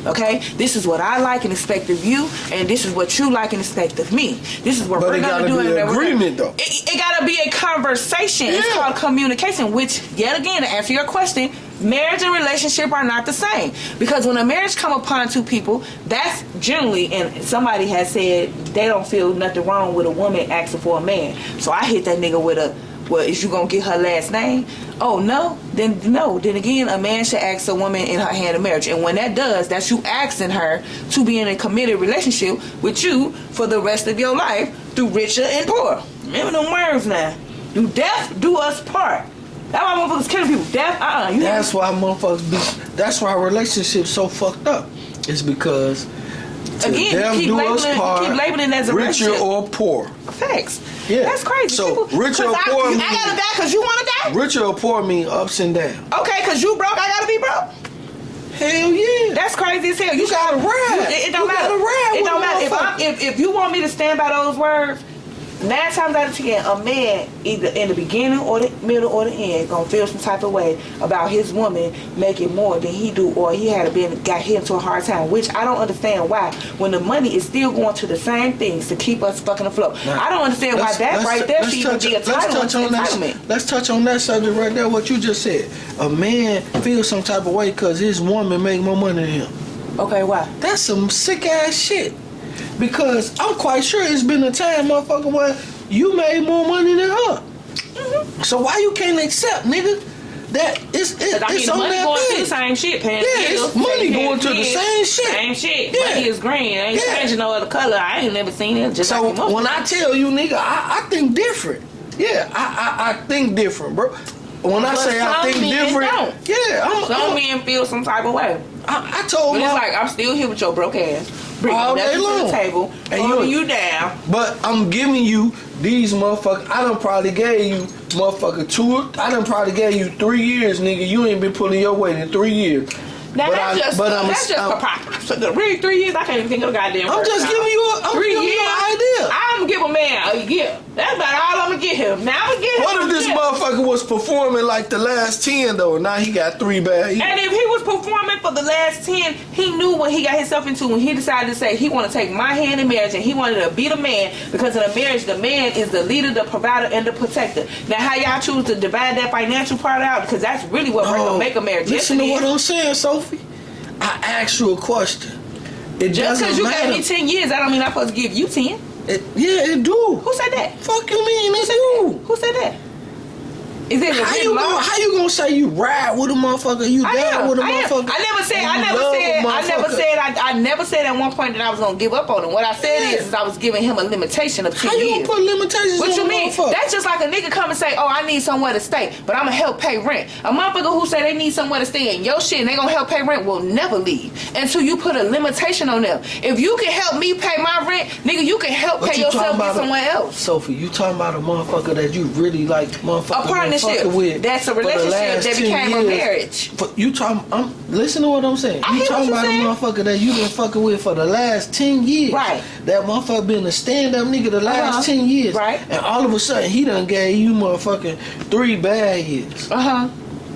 Okay? This is what I like and expect of you, and this is what you like and expect of me. This is what we're going to do. But it gotta be an agreement, though. It got to be a conversation. Yeah. It's called communication, which, yet again, to answer your question, marriage and relationship are not the same. Because when a marriage come upon two people, that's generally, and somebody has said they don't feel nothing wrong with a woman asking for a man. So I hit that nigga with a, well, is you gonna get her last name? Oh, no? Then no. Then again, a man should ask a woman in her hand of marriage. And when that does, that's you asking her to be in a committed relationship with you for the rest of your life through richer and poor. Remember them words now. Do death do us part. That's why motherfuckers killing people. Death, That's why motherfuckers be, that's why relationships so fucked up. It's because again, you keep labeling as a richer relationship. or poor. Facts. Yeah. That's crazy. So people, richer or poor I gotta die because you wanna die? Richer or poor mean ups and downs. Okay, because you broke, I gotta be broke. Hell yeah. That's crazy as hell. You gotta ride. It don't matter. It don't matter. If you want me to stand by those words, 9 times out of 10, a man, either in the beginning or the middle or the end, gonna feel some type of way about his woman making more than he do, or he got hit into a hard time, which I don't understand why. When the money is still going to the same things to keep us fucking afloat, I don't understand why that right there should even be a entitlement. Let's touch on that subject right there. What you just said, a man feels some type of way because his woman make more money than him. Okay, why? That's some sick ass shit. Because I'm quite sure it's been a time, motherfucker, where you made more money than her. Mm-hmm. So why you can't accept, nigga, that it's the on money that going page. to the same shit, yeah, it's money going to the same shit. Same shit. Yeah. Money is green. I ain't changing no other color. I ain't never seen it. Just so like when I tell you, nigga, I think different. Yeah, I think different, bro. When I say I think different, some men feel some type of way. I told but it's like I'm still here with your broke ass. Bring all day long to the table, and holding you down. But I'm giving you these motherfuckers. I done probably gave you motherfucker I done probably gave you 3 years, nigga. You ain't been pulling your weight in 3 years. Now that's just preposterous. So really 3 years, I can't even think of the goddamn. I'm just giving you an idea. I'm gonna give a man a year. That's about all I'm gonna give him. Now I'm gonna give him. What if this motherfucker was performing like the last 10 though? Now he got 3 bad years. And if he was performing for the last 10, he knew what he got himself into when he decided to say he want to take my hand in marriage and he wanted to be the man, because in a marriage the man is the leader, the provider, and the protector. Now how y'all choose to divide that financial part out, because that's really what gonna make a marriage. Listen to what I'm saying, Sophie. I asked you a question. Just because you gave me 10 years, I don't mean I'm supposed to give you 10. It do. Who said that? Fuck you mean, it's you. Who said that? Is it how you gonna say you ride with a motherfucker? You die with a motherfucker? I never said at one point that I was gonna give up on him. What I said is I was giving him a limitation of 10 years. How you gonna put limitations on What you mean? Motherfucker? That's just like a nigga come and say, oh, I need somewhere to stay, but I'm gonna help pay rent. A motherfucker who say they need somewhere to stay in your shit and they gonna help pay rent will never leave until you put a limitation on them. If you can help me pay my rent, nigga, you can help pay yourself with somewhere else. Sophie, you talking about a motherfucker that you really like, motherfucker, a partnership with. That's a relationship that became a marriage. You talking? Listen to what I'm saying. You talking about a motherfucker that you been fucking with for the last 10 years. Right. That motherfucker been a stand-up nigga the last 10 years. Right. And all of a sudden he done gave you motherfucking 3 bad years.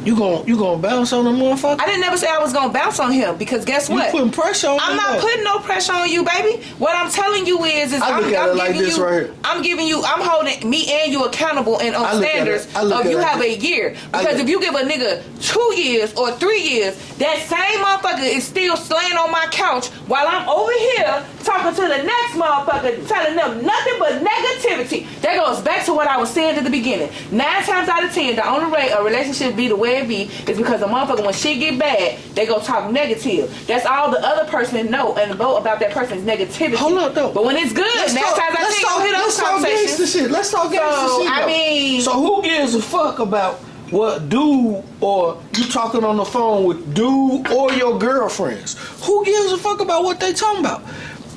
You gonna bounce on the motherfucker? I didn't never say I was gonna bounce on him, because guess what? You putting pressure on him. I'm not putting no pressure on you, baby. What I'm telling you is I'm giving you, I'm holding me and you accountable and on standards of you have a year. Because if you give a nigga 2 years or 3 years, that same motherfucker is still slaying on my couch while I'm over here talking to the next motherfucker, telling them nothing but negativity. That goes back to what I was saying at the beginning. 9 times out of 10, the only way a relationship be the way it be is because a motherfucker, when shit get bad, they go talk negative. That's all the other person know and know about that person's negativity. Hold up though. But when it's good, 9 times out of 10, go hit those conversations. Let's talk gangster shit. I mean, so who gives a fuck about what dude or you talking on the phone with dude or your girlfriends. Who gives a fuck about what they talking about?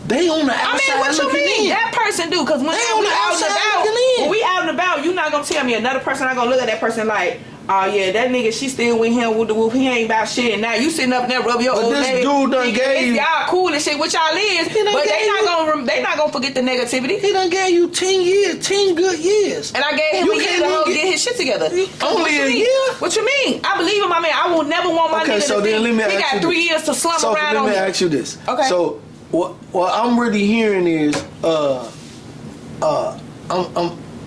They on the outside. What you mean? In. That person do, because when they on we the out and outside about, when we out and about, you not gonna tell me another person. I gonna look at that person like, oh yeah, that nigga, she still with him with the whoop. He ain't about shit. And now you sitting up there rub your old this lady. Dude done gave y'all cool and shit, which y'all is, but they not gonna forget the negativity. He done gave you 10 years, 10 good years. And I gave him a year to get his shit together. Only a year? What you mean? I believe in my man. I will never want my nigga so to then think let me he got 3 years to slum around on me. Let me ask you this. Okay. So what I'm really hearing is I'm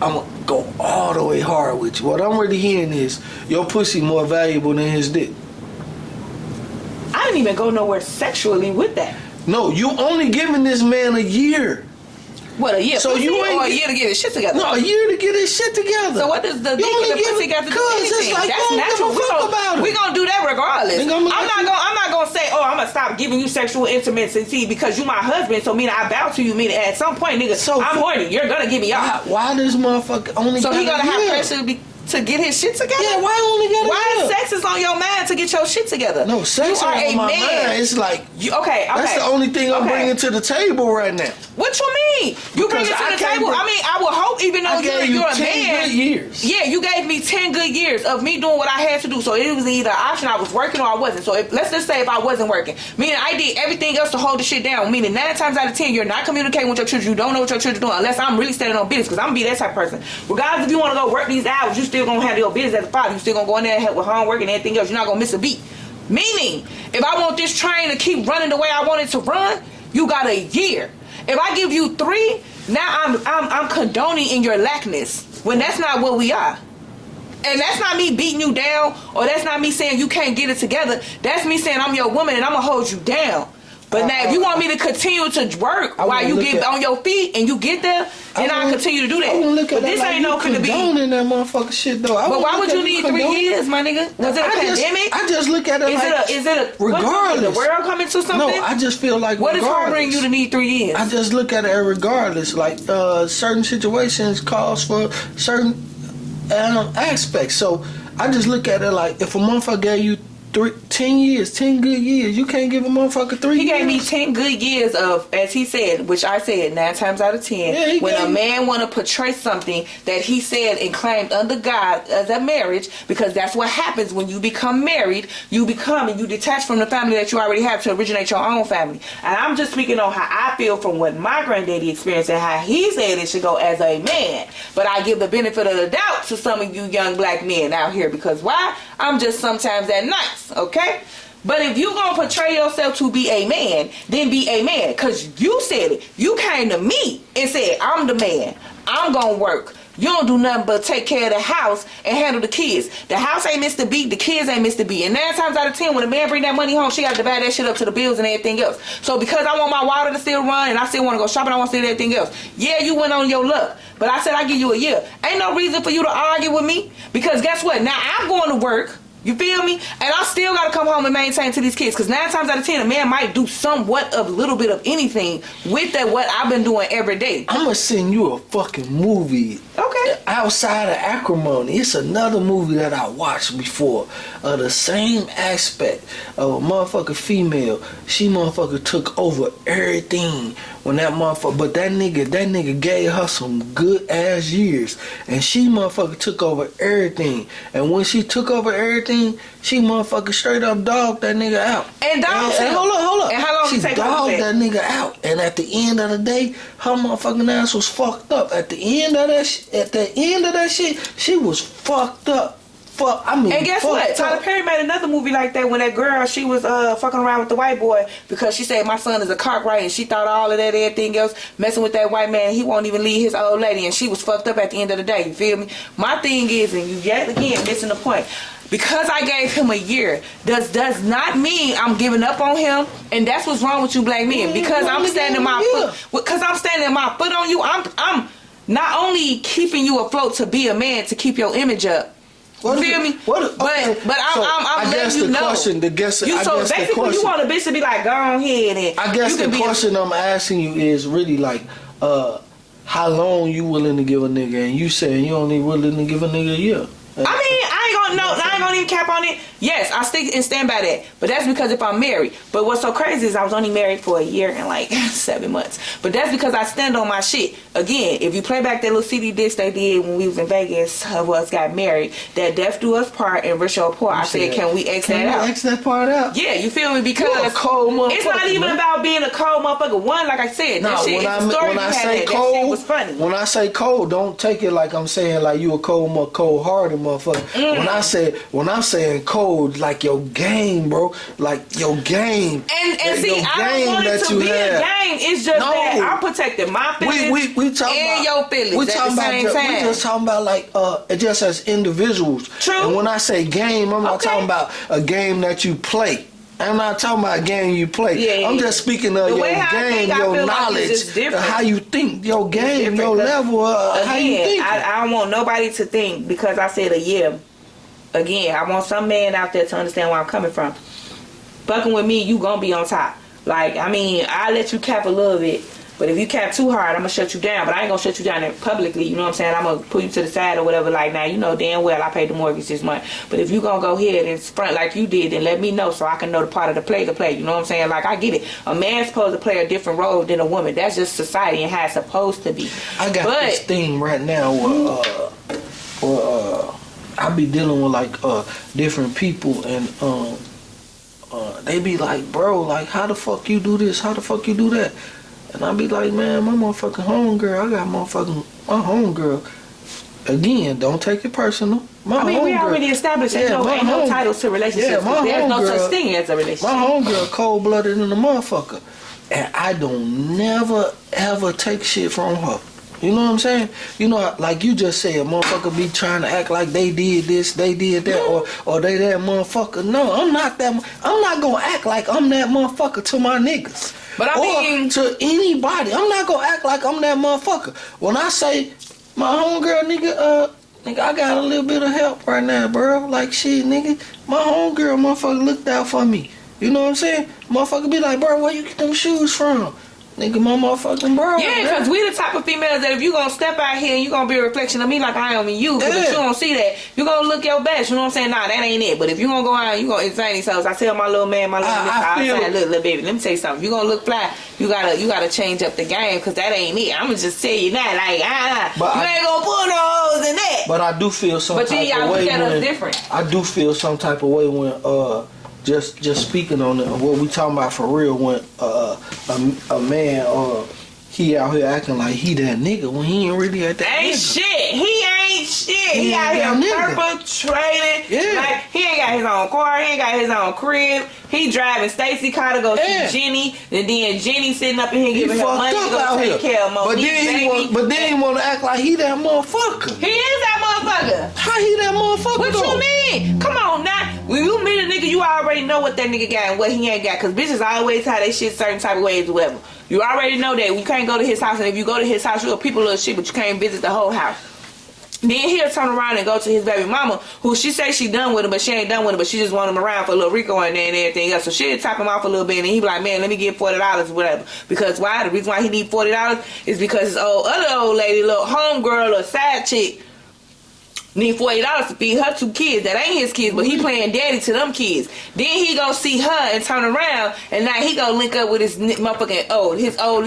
gonna go all the way hard with you. What I'm really hearing is your pussy more valuable than his dick. I didn't even go nowhere sexually with that. No, you only giving this man a year. What, a year? So you ain't or a year to get his shit together? No, a year to get his shit together. So what does the dick and the pussy got to do with anything? Like, that's natural. We gonna do that regardless. I'm not gonna say, oh, I'm gonna stop giving you sexual intimacy because you my husband. So meaning I bow to you. Meaning at some point, nigga, I'm horny. You're gonna give me off. Why this motherfucker only? So he gotta have pressure to get his shit together? Yeah, why only got Why sex is on your mind to get your shit together? No, sex on my mind. It's like okay. That's the only thing I'm bringing to the table right now. What you mean? You bring it to the table? I mean, I would hope, even though you're a 10 man. Good years. Yeah, you gave me 10 good years of me doing what I had to do. So it was either an option, I was working or I wasn't. So let's just say if I wasn't working, meaning I did everything else to hold the shit down. Meaning 9 times out of 10, you're not communicating with your children. You don't know what your children are doing unless I'm really standing on business. Because I'm gonna be that type of person. Regardless if you want to go work these hours, you still gonna handle your business as a father. You still gonna go in there and help with homework and everything else. You're not gonna miss a beat. Meaning, if I want this train to keep running the way I want it to run, you got a year. If I give you 3, now I'm condoning in your lackness when that's not what we are. And that's not me beating you down, or that's not me saying you can't get it together. That's me saying I'm your woman and I'm gonna hold you down. But now if you want me to continue to work while you get on your feet and you get there, then I'll continue to do that. But this ain't no finna be. Condoning that motherfucking shit though. But why would you need 3 years, my nigga? Was it a pandemic? I just look at it is it a regardless. The world coming to something? No, I just feel like what is harboring you to need 3 years? I just look at it regardless. Like certain situations calls for certain aspects. So I just look at it like if a motherfucker gave you 10 years, 10 good years. You can't give a motherfucker 3 years. He gave me 10 good years of, as he said, which I said 9 times out of 10. When a man want to portray something that he said and claimed under God as a marriage, because that's what happens when you become married. You become and you detach from the family that you already have to originate your own family. And I'm just speaking on how I feel from what my granddaddy experienced and how he said it should go as a man. But I give the benefit of the doubt to some of you young black men out here, because why? I'm just sometimes that nice. Okay, but if you gonna portray yourself to be a man, then be a man, because you said it. You came to me and said, I'm the man, I'm gonna work. You don't do nothing but take care of the house and handle the kids. The house ain't missed a beat, the kids ain't missed a beat. And 9 times out of 10, when a man bring that money home, she got to divide that shit up to the bills and everything else. So because I want my water to still run and I still want to go shopping, I want to see everything else. Yeah, you went on your luck, but I said I give you a year. Ain't no reason for you to argue with me, because guess what? Now I'm going to work. You feel me? And I still gotta come home and maintain to these kids, because 9 times out of 10 a man might do somewhat of a little bit of anything with that what I've been doing every day. I'm gonna send you a fucking movie. Okay. Outside of Acrimony, it's another movie that I watched before of the same aspect of a motherfucking female. She motherfucker took over everything when that motherfucker, but that nigga gave her some good ass years, and she motherfucker took over everything. And when she took over everything, she motherfucker straight up dogged that nigga out. And dogged him. Hold up. And how long she dogged that nigga out. And at the end of the day, her motherfucking ass was fucked up. At the end of that shit, she was fucked up. And guess what? Tyler Perry made another movie like that when that girl, she was fucking around with the white boy because she said my son is a cockroach, and she thought all of that, everything else, messing with that white man, he won't even leave his old lady, and she was fucked up at the end of the day. You feel me? My thing is, and you yet again missing the point, because I gave him a year does not mean I'm giving up on him, and that's what's wrong with you black men. Because I'm standing my foot on you, I'm not only keeping you afloat to be a man, to keep your image up. You feel me? I'm letting you know. So basically, you want a bitch to be like, go on ahead. And I guess the question I'm asking you is really like, how long you willing to give a nigga? And you saying you only willing to give a nigga a year. I mean, I ain't gonna even cap on it. Yes, I stick and stand by that. But that's because if I'm married. But what's so crazy is I was only married for a year and like 7 months. But that's because I stand on my shit. Again, if you play back that little CD disc they did when we was in Vegas of us got married, that Death Do Us Part and Rich Old Poor, I said, can we X that out? X that part out? Yeah, you feel me? Because you a cold motherfucker, it's not even about being a cold motherfucker. One, like I said, no, that shit, when I say cold, that shit was funny. When I say cold, don't take it like I'm saying like you a cold-hearted motherfucker. When I'm saying cold, like your game, bro, like your game. And see, I don't want it to be a game. It's just that I'm protecting my feelings we talking and about, your feelings we at talking the about same time. We just talking about like just as individuals. True. And when I say game, I'm not talking about a game that you play. I'm not talking about a game you play. Yeah, I'm just speaking of your game, your knowledge, how you think, your game, your level, how you think. I don't want nobody to think because I said a year. Again, I want some man out there to understand where I'm coming from. Fucking with me, you gonna be on top. Like, I mean, I let you cap a little bit. But if you cap too hard, I'm gonna shut you down. But I ain't gonna shut you down publicly, you know what I'm saying? I'm gonna pull you to the side or whatever. Like, now, you know damn well I paid the mortgage this month. But if you gonna go ahead and front like you did, then let me know so I can know the part of the play to play. You know what I'm saying? Like, I get it. A man's supposed to play a different role than a woman. That's just society and how it's supposed to be. I got this thing right now where I be dealing with like different people and they be like, bro, like how the fuck you do this? How the fuck you do that? And I be like, man, my motherfucking homegirl, I got my homegirl. Again, don't take it personal. We already established ain't no titles to relationships. Yeah, there's no such thing as a relationship. My homegirl cold-blooded in the motherfucker. And I don't never, ever take shit from her. You know what I'm saying? You know, like you just said, motherfucker be trying to act like they did this, they did that, or they that motherfucker. No, I'm not that. I'm not gonna act like I'm that motherfucker to my niggas. But I mean, to anybody, I'm not gonna act like I'm that motherfucker. When I say my homegirl, nigga, I got a little bit of help right now, bro. Like shit, nigga, my homegirl, motherfucker, looked out for me. You know what I'm saying? Motherfucker be like, bro, where you get them shoes from? Nigga, my motherfucking bro. Yeah, because we the type of females that if you gonna step out here and you gonna be a reflection of me like I am in you, but if you don't see that, you gonna look your best. You know what I'm saying? Nah, that ain't it. But if you gonna go out and you gonna entertain yourselves, I tell my little man, I say, look, little baby, let me tell you something. If you gonna look fly, you gotta change up the game because that ain't it. I'm gonna just tell you that, like, you ain't gonna pull no hoes in that. But I do feel some type of way. But then y'all look at us different. I do feel some type of way when just speaking on it, what we talking about for real when a man he out here acting like he that nigga when he ain't really at that ain't nigga. Shit. He ain't shit. He out here perpetrating. Yeah. Like, he ain't got his own car. He ain't got his own crib. He driving Stacy car to go see Jenny. And then Jenny sitting up in here giving her money to go take care of Monique. But then he want to act like he that motherfucker. He is that motherfucker. How he that motherfucker? What you mean? Come on now. When you meet a nigga, you already know what that nigga got and what he ain't got. Because bitches always have they shit certain type of ways or whatever. You already know that. You can't go to his house. And if you go to his house, you'll people little shit, but you can't visit the whole house. Then he'll turn around and go to his baby mama, who she say she done with him, but she ain't done with him, but she just want him around for a little Rico and everything else. So she'll top him off a little bit, and he be like, man, let me get $40 or whatever. Because why? The reason why he need $40 is because his other old lady, little homegirl, little side chick, need $40 to feed her 2 kids that ain't his kids, but he playing daddy to them kids. Then he go see her and turn around, and now he go link up with his motherfucking his old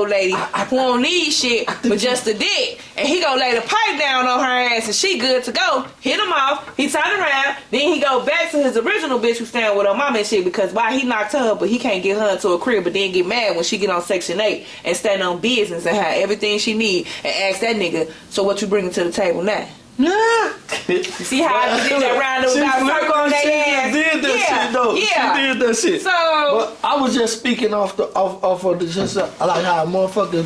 lady who don't need shit but just a dick. And he go lay the pipe down on her ass, and she good to go. Hit him off. He turn around. Then he go back to his original bitch who stand with her mama and shit because why he knocked her up, but he can't get her into a crib, but then get mad when she get on Section 8 and stand on business and have everything she need and ask that nigga, so what you bringing to the table now? Nah. You see how I did that roundabout circle on their ass? She did that shit though. Yeah. She did that shit. So, but I was just speaking off of the just like how a motherfucker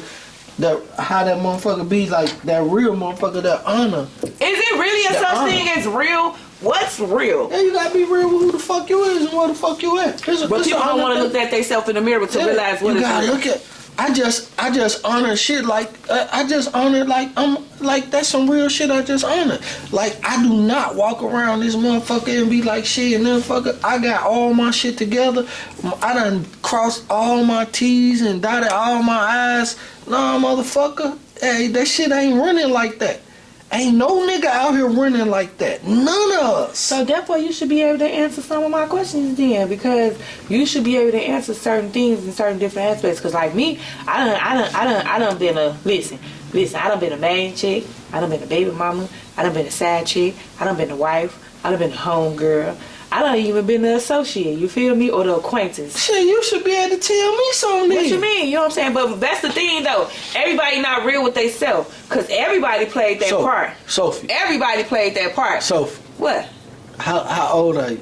how that motherfucker be like that real motherfucker that honor. Is it really a such thing as real? What's real? Yeah, you gotta be real with who the fuck you is and where the fuck you at. But people don't want to look at themselves in the mirror to realize what you it's gotta real. look at. I just honor shit like I just honor like I'm like that's some real shit I just honor. Like I do not walk around this motherfucker and be like shit and motherfucker. I got all my shit together. I done crossed all my T's and dotted all my I's. Nah, motherfucker. Hey, that shit ain't running like that. Ain't no nigga out here running like that. None of us. So therefore, you should be able to answer some of my questions then, because you should be able to answer certain things in certain different aspects. Because like me, I done been a listen. I done been a main chick. I done been a baby mama. I done been a side chick. I done been a wife. I done been a home girl. I done even been the associate, you feel me? Or the acquaintance. Shit, you should be able to tell me something. What you mean? You know what I'm saying? But that's the thing, though. Everybody not real with themselves. Because everybody played that part. Sophie. Everybody played that part. Sophie. What? How old are you?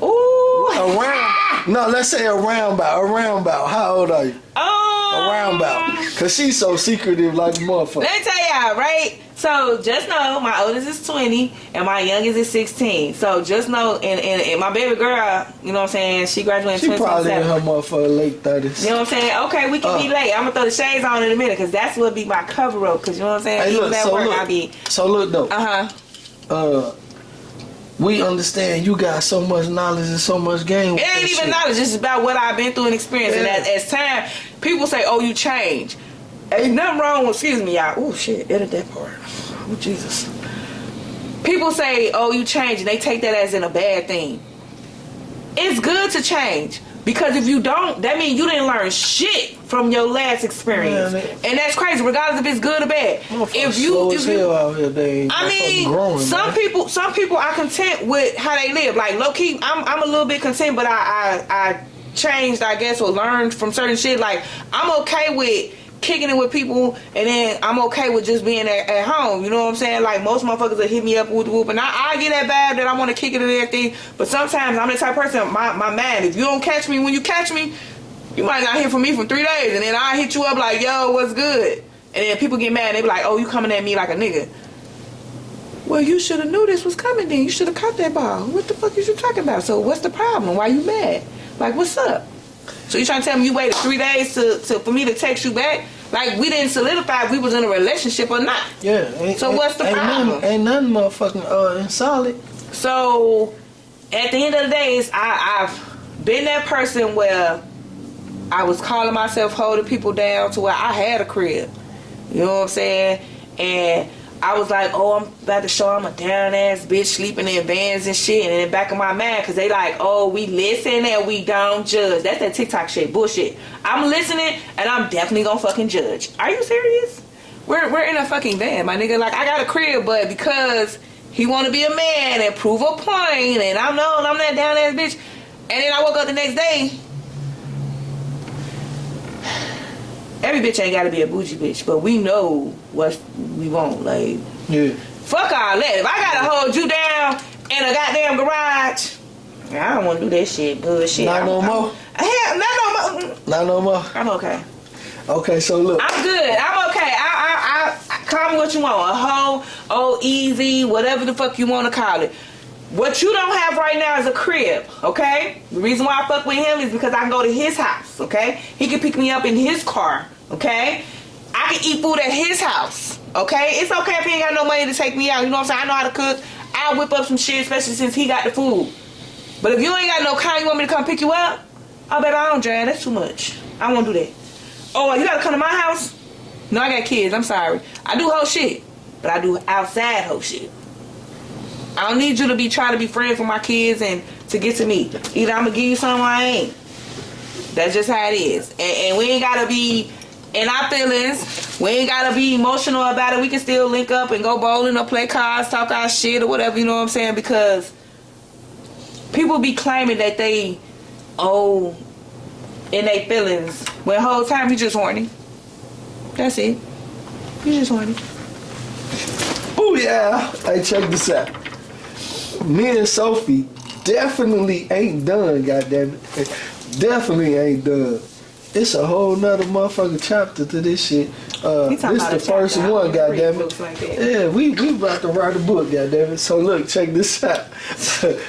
Ooh. Around. No, let's say around about. How old are you? Around about. Because she's so secretive like a motherfucker. Let me tell y'all, right? So just know my oldest is 20 and my youngest is 16. So just know, and my baby girl, you know what I'm saying, she graduated in 2027. She probably in her motherfucking late 30s. You know what I'm saying? Okay, we can be late. I'm going to throw the shades on in a minute because that's what be my cover up. Because you know what I'm saying? Hey, look, so look though. We understand you got so much knowledge and so much game. It ain't even knowledge. It's about what I've been through and experienced. Yeah. And as time, people say, oh, you change. Ain't nothing wrong with, excuse me, y'all. Oh, shit, edit that part. Oh, Jesus. People say, oh, you change, and they take that as in a bad thing. It's good to change. Because if you don't, that means you didn't learn shit from your last experience. Man, and that's crazy, regardless if it's good or bad. If you out here, some people are content with how they live. Like low key, I'm a little bit content, but I changed, I guess, or learned from certain shit. Like I'm okay with kicking it with people, and then I'm okay with just being at home. You know what I'm saying? Like most motherfuckers that hit me up with the whoop, and I get that bad that I want to kick it and everything. But sometimes I'm the type of person, my mind, if you don't catch me when you catch me, you might not hear from me for 3 days, and then I hit you up like, yo, what's good? And then people get mad. They be like, oh, you coming at me like a nigga. Well, you should have knew this was coming then. You should have caught that ball. What the fuck is you talking about? So what's the problem? Why you mad? Like, what's up? So you trying to tell me you waited 3 days for me to text you back? Like we didn't solidify if we was in a relationship or not. Yeah. So what's the problem? Ain't nothing motherfucking solid. So at the end of the day, I've been that person where I was calling myself holding people down to where I had a crib. You know what I'm saying? And I was like, oh, I'm about to show I'm a down ass bitch sleeping in vans and shit. And in the back of my mind, because they like, oh, we listen and we don't judge. That's that TikTok shit, bullshit. I'm listening and I'm definitely gonna fucking judge. Are you serious? We're in a fucking van, my nigga. Like, I got a crib, but because he want to be a man and prove a point, and I'm that down ass bitch. And then I woke up the next day. Every bitch ain't gotta be a bougie bitch, but we know what we want. Like, yeah. Fuck all that. If I gotta hold you down in a goddamn garage, I don't want to do that shit. Bullshit. Not no more. Hell, not no more. Not no more. I'm okay. Okay, so look. I'm good. I'm okay. I call me what you want. A hoe, easy, whatever the fuck you want to call it. What you don't have right now is a crib, okay? The reason why I fuck with him is because I can go to his house, okay? He can pick me up in his car, okay? I can eat food at his house, okay? It's okay if he ain't got no money to take me out, you know what I'm saying? I know how to cook. I'll whip up some shit, especially since he got the food. But if you ain't got no car, you want me to come pick you up? Oh, baby, I don't drive. That's too much. I won't do that. Oh, you gotta come to my house? No, I got kids. I'm sorry. I do whole shit, but I do outside whole shit. I don't need you to be trying to be friends with my kids and to get to me. Either I'm gonna give you something or I ain't. That's just how it is. And we ain't gotta be in our feelings. We ain't gotta be emotional about it. We can still link up and go bowling or play cards, talk our shit or whatever, you know what I'm saying? Because people be claiming that they in their feelings when the whole time you just horny. That's it. You just horny. Oh yeah. Hey, check this out. Me and Sophie definitely ain't done, goddammit. Definitely ain't done. It's a whole nother motherfucking chapter to this shit. This the first one, goddammit. Like yeah, we about to write a book, goddammit. So look, check this out.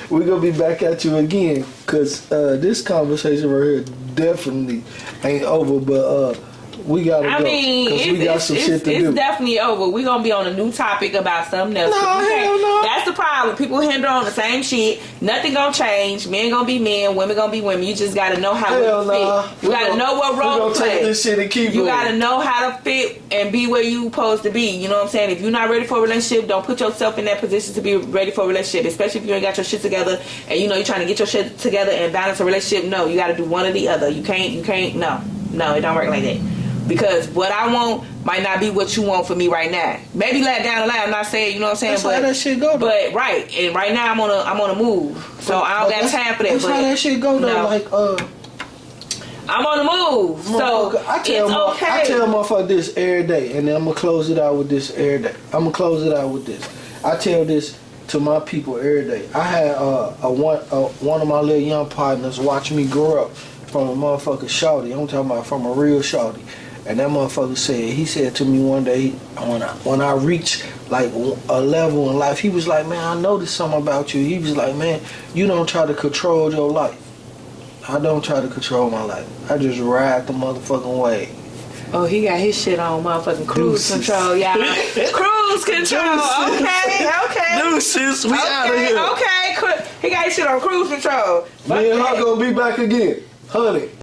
We're gonna be back at you again, cause this conversation right here definitely ain't over. But We gotta go. I mean, because we got some shit to do. It's definitely over. We're gonna be on a new topic about something else. No, hell no. That's the problem. People hinder on the same shit. Nothing gonna change. Men gonna be men. Women gonna be women. You just gotta know how to fit. You gotta know what role to play. Take this shit and keep you it. gotta know how to fit and be where you supposed to be. You know what I'm saying? If you're not ready for a relationship, don't put yourself in that position to be ready for a relationship. Especially if you ain't got your shit together and you know you're trying to get your shit together and balance a relationship. No, you gotta do one or the other. You can't. No, it don't work like that. Because what I want might not be what you want for me right now. Maybe let down the line. I'm not saying, you know what I'm saying. That's how that shit go. Though. But right, and right now I'm on a move, so I don't got time for that. That's how that shit go though. No. Like I'm on the move, so I tell okay. I tell motherfucker this every day, and then I'm gonna close it out with this every day. I'm gonna close it out with this. I tell this to my people every day. I had one of my little young partners watch me grow up from a motherfucker shawty. I'm talking about from a real shawty. And that motherfucker he said to me one day, when I reached like a level in life, he was like, man, I noticed something about you. He was like, man, you don't try to control your life. I don't try to control my life. I just ride the motherfucking wave. Oh, he got his shit on motherfucking cruise control, y'all. Cruise control. Okay. Deuces, we out of here. Okay. He got his shit on cruise control. Me and her gonna be back again. Honey.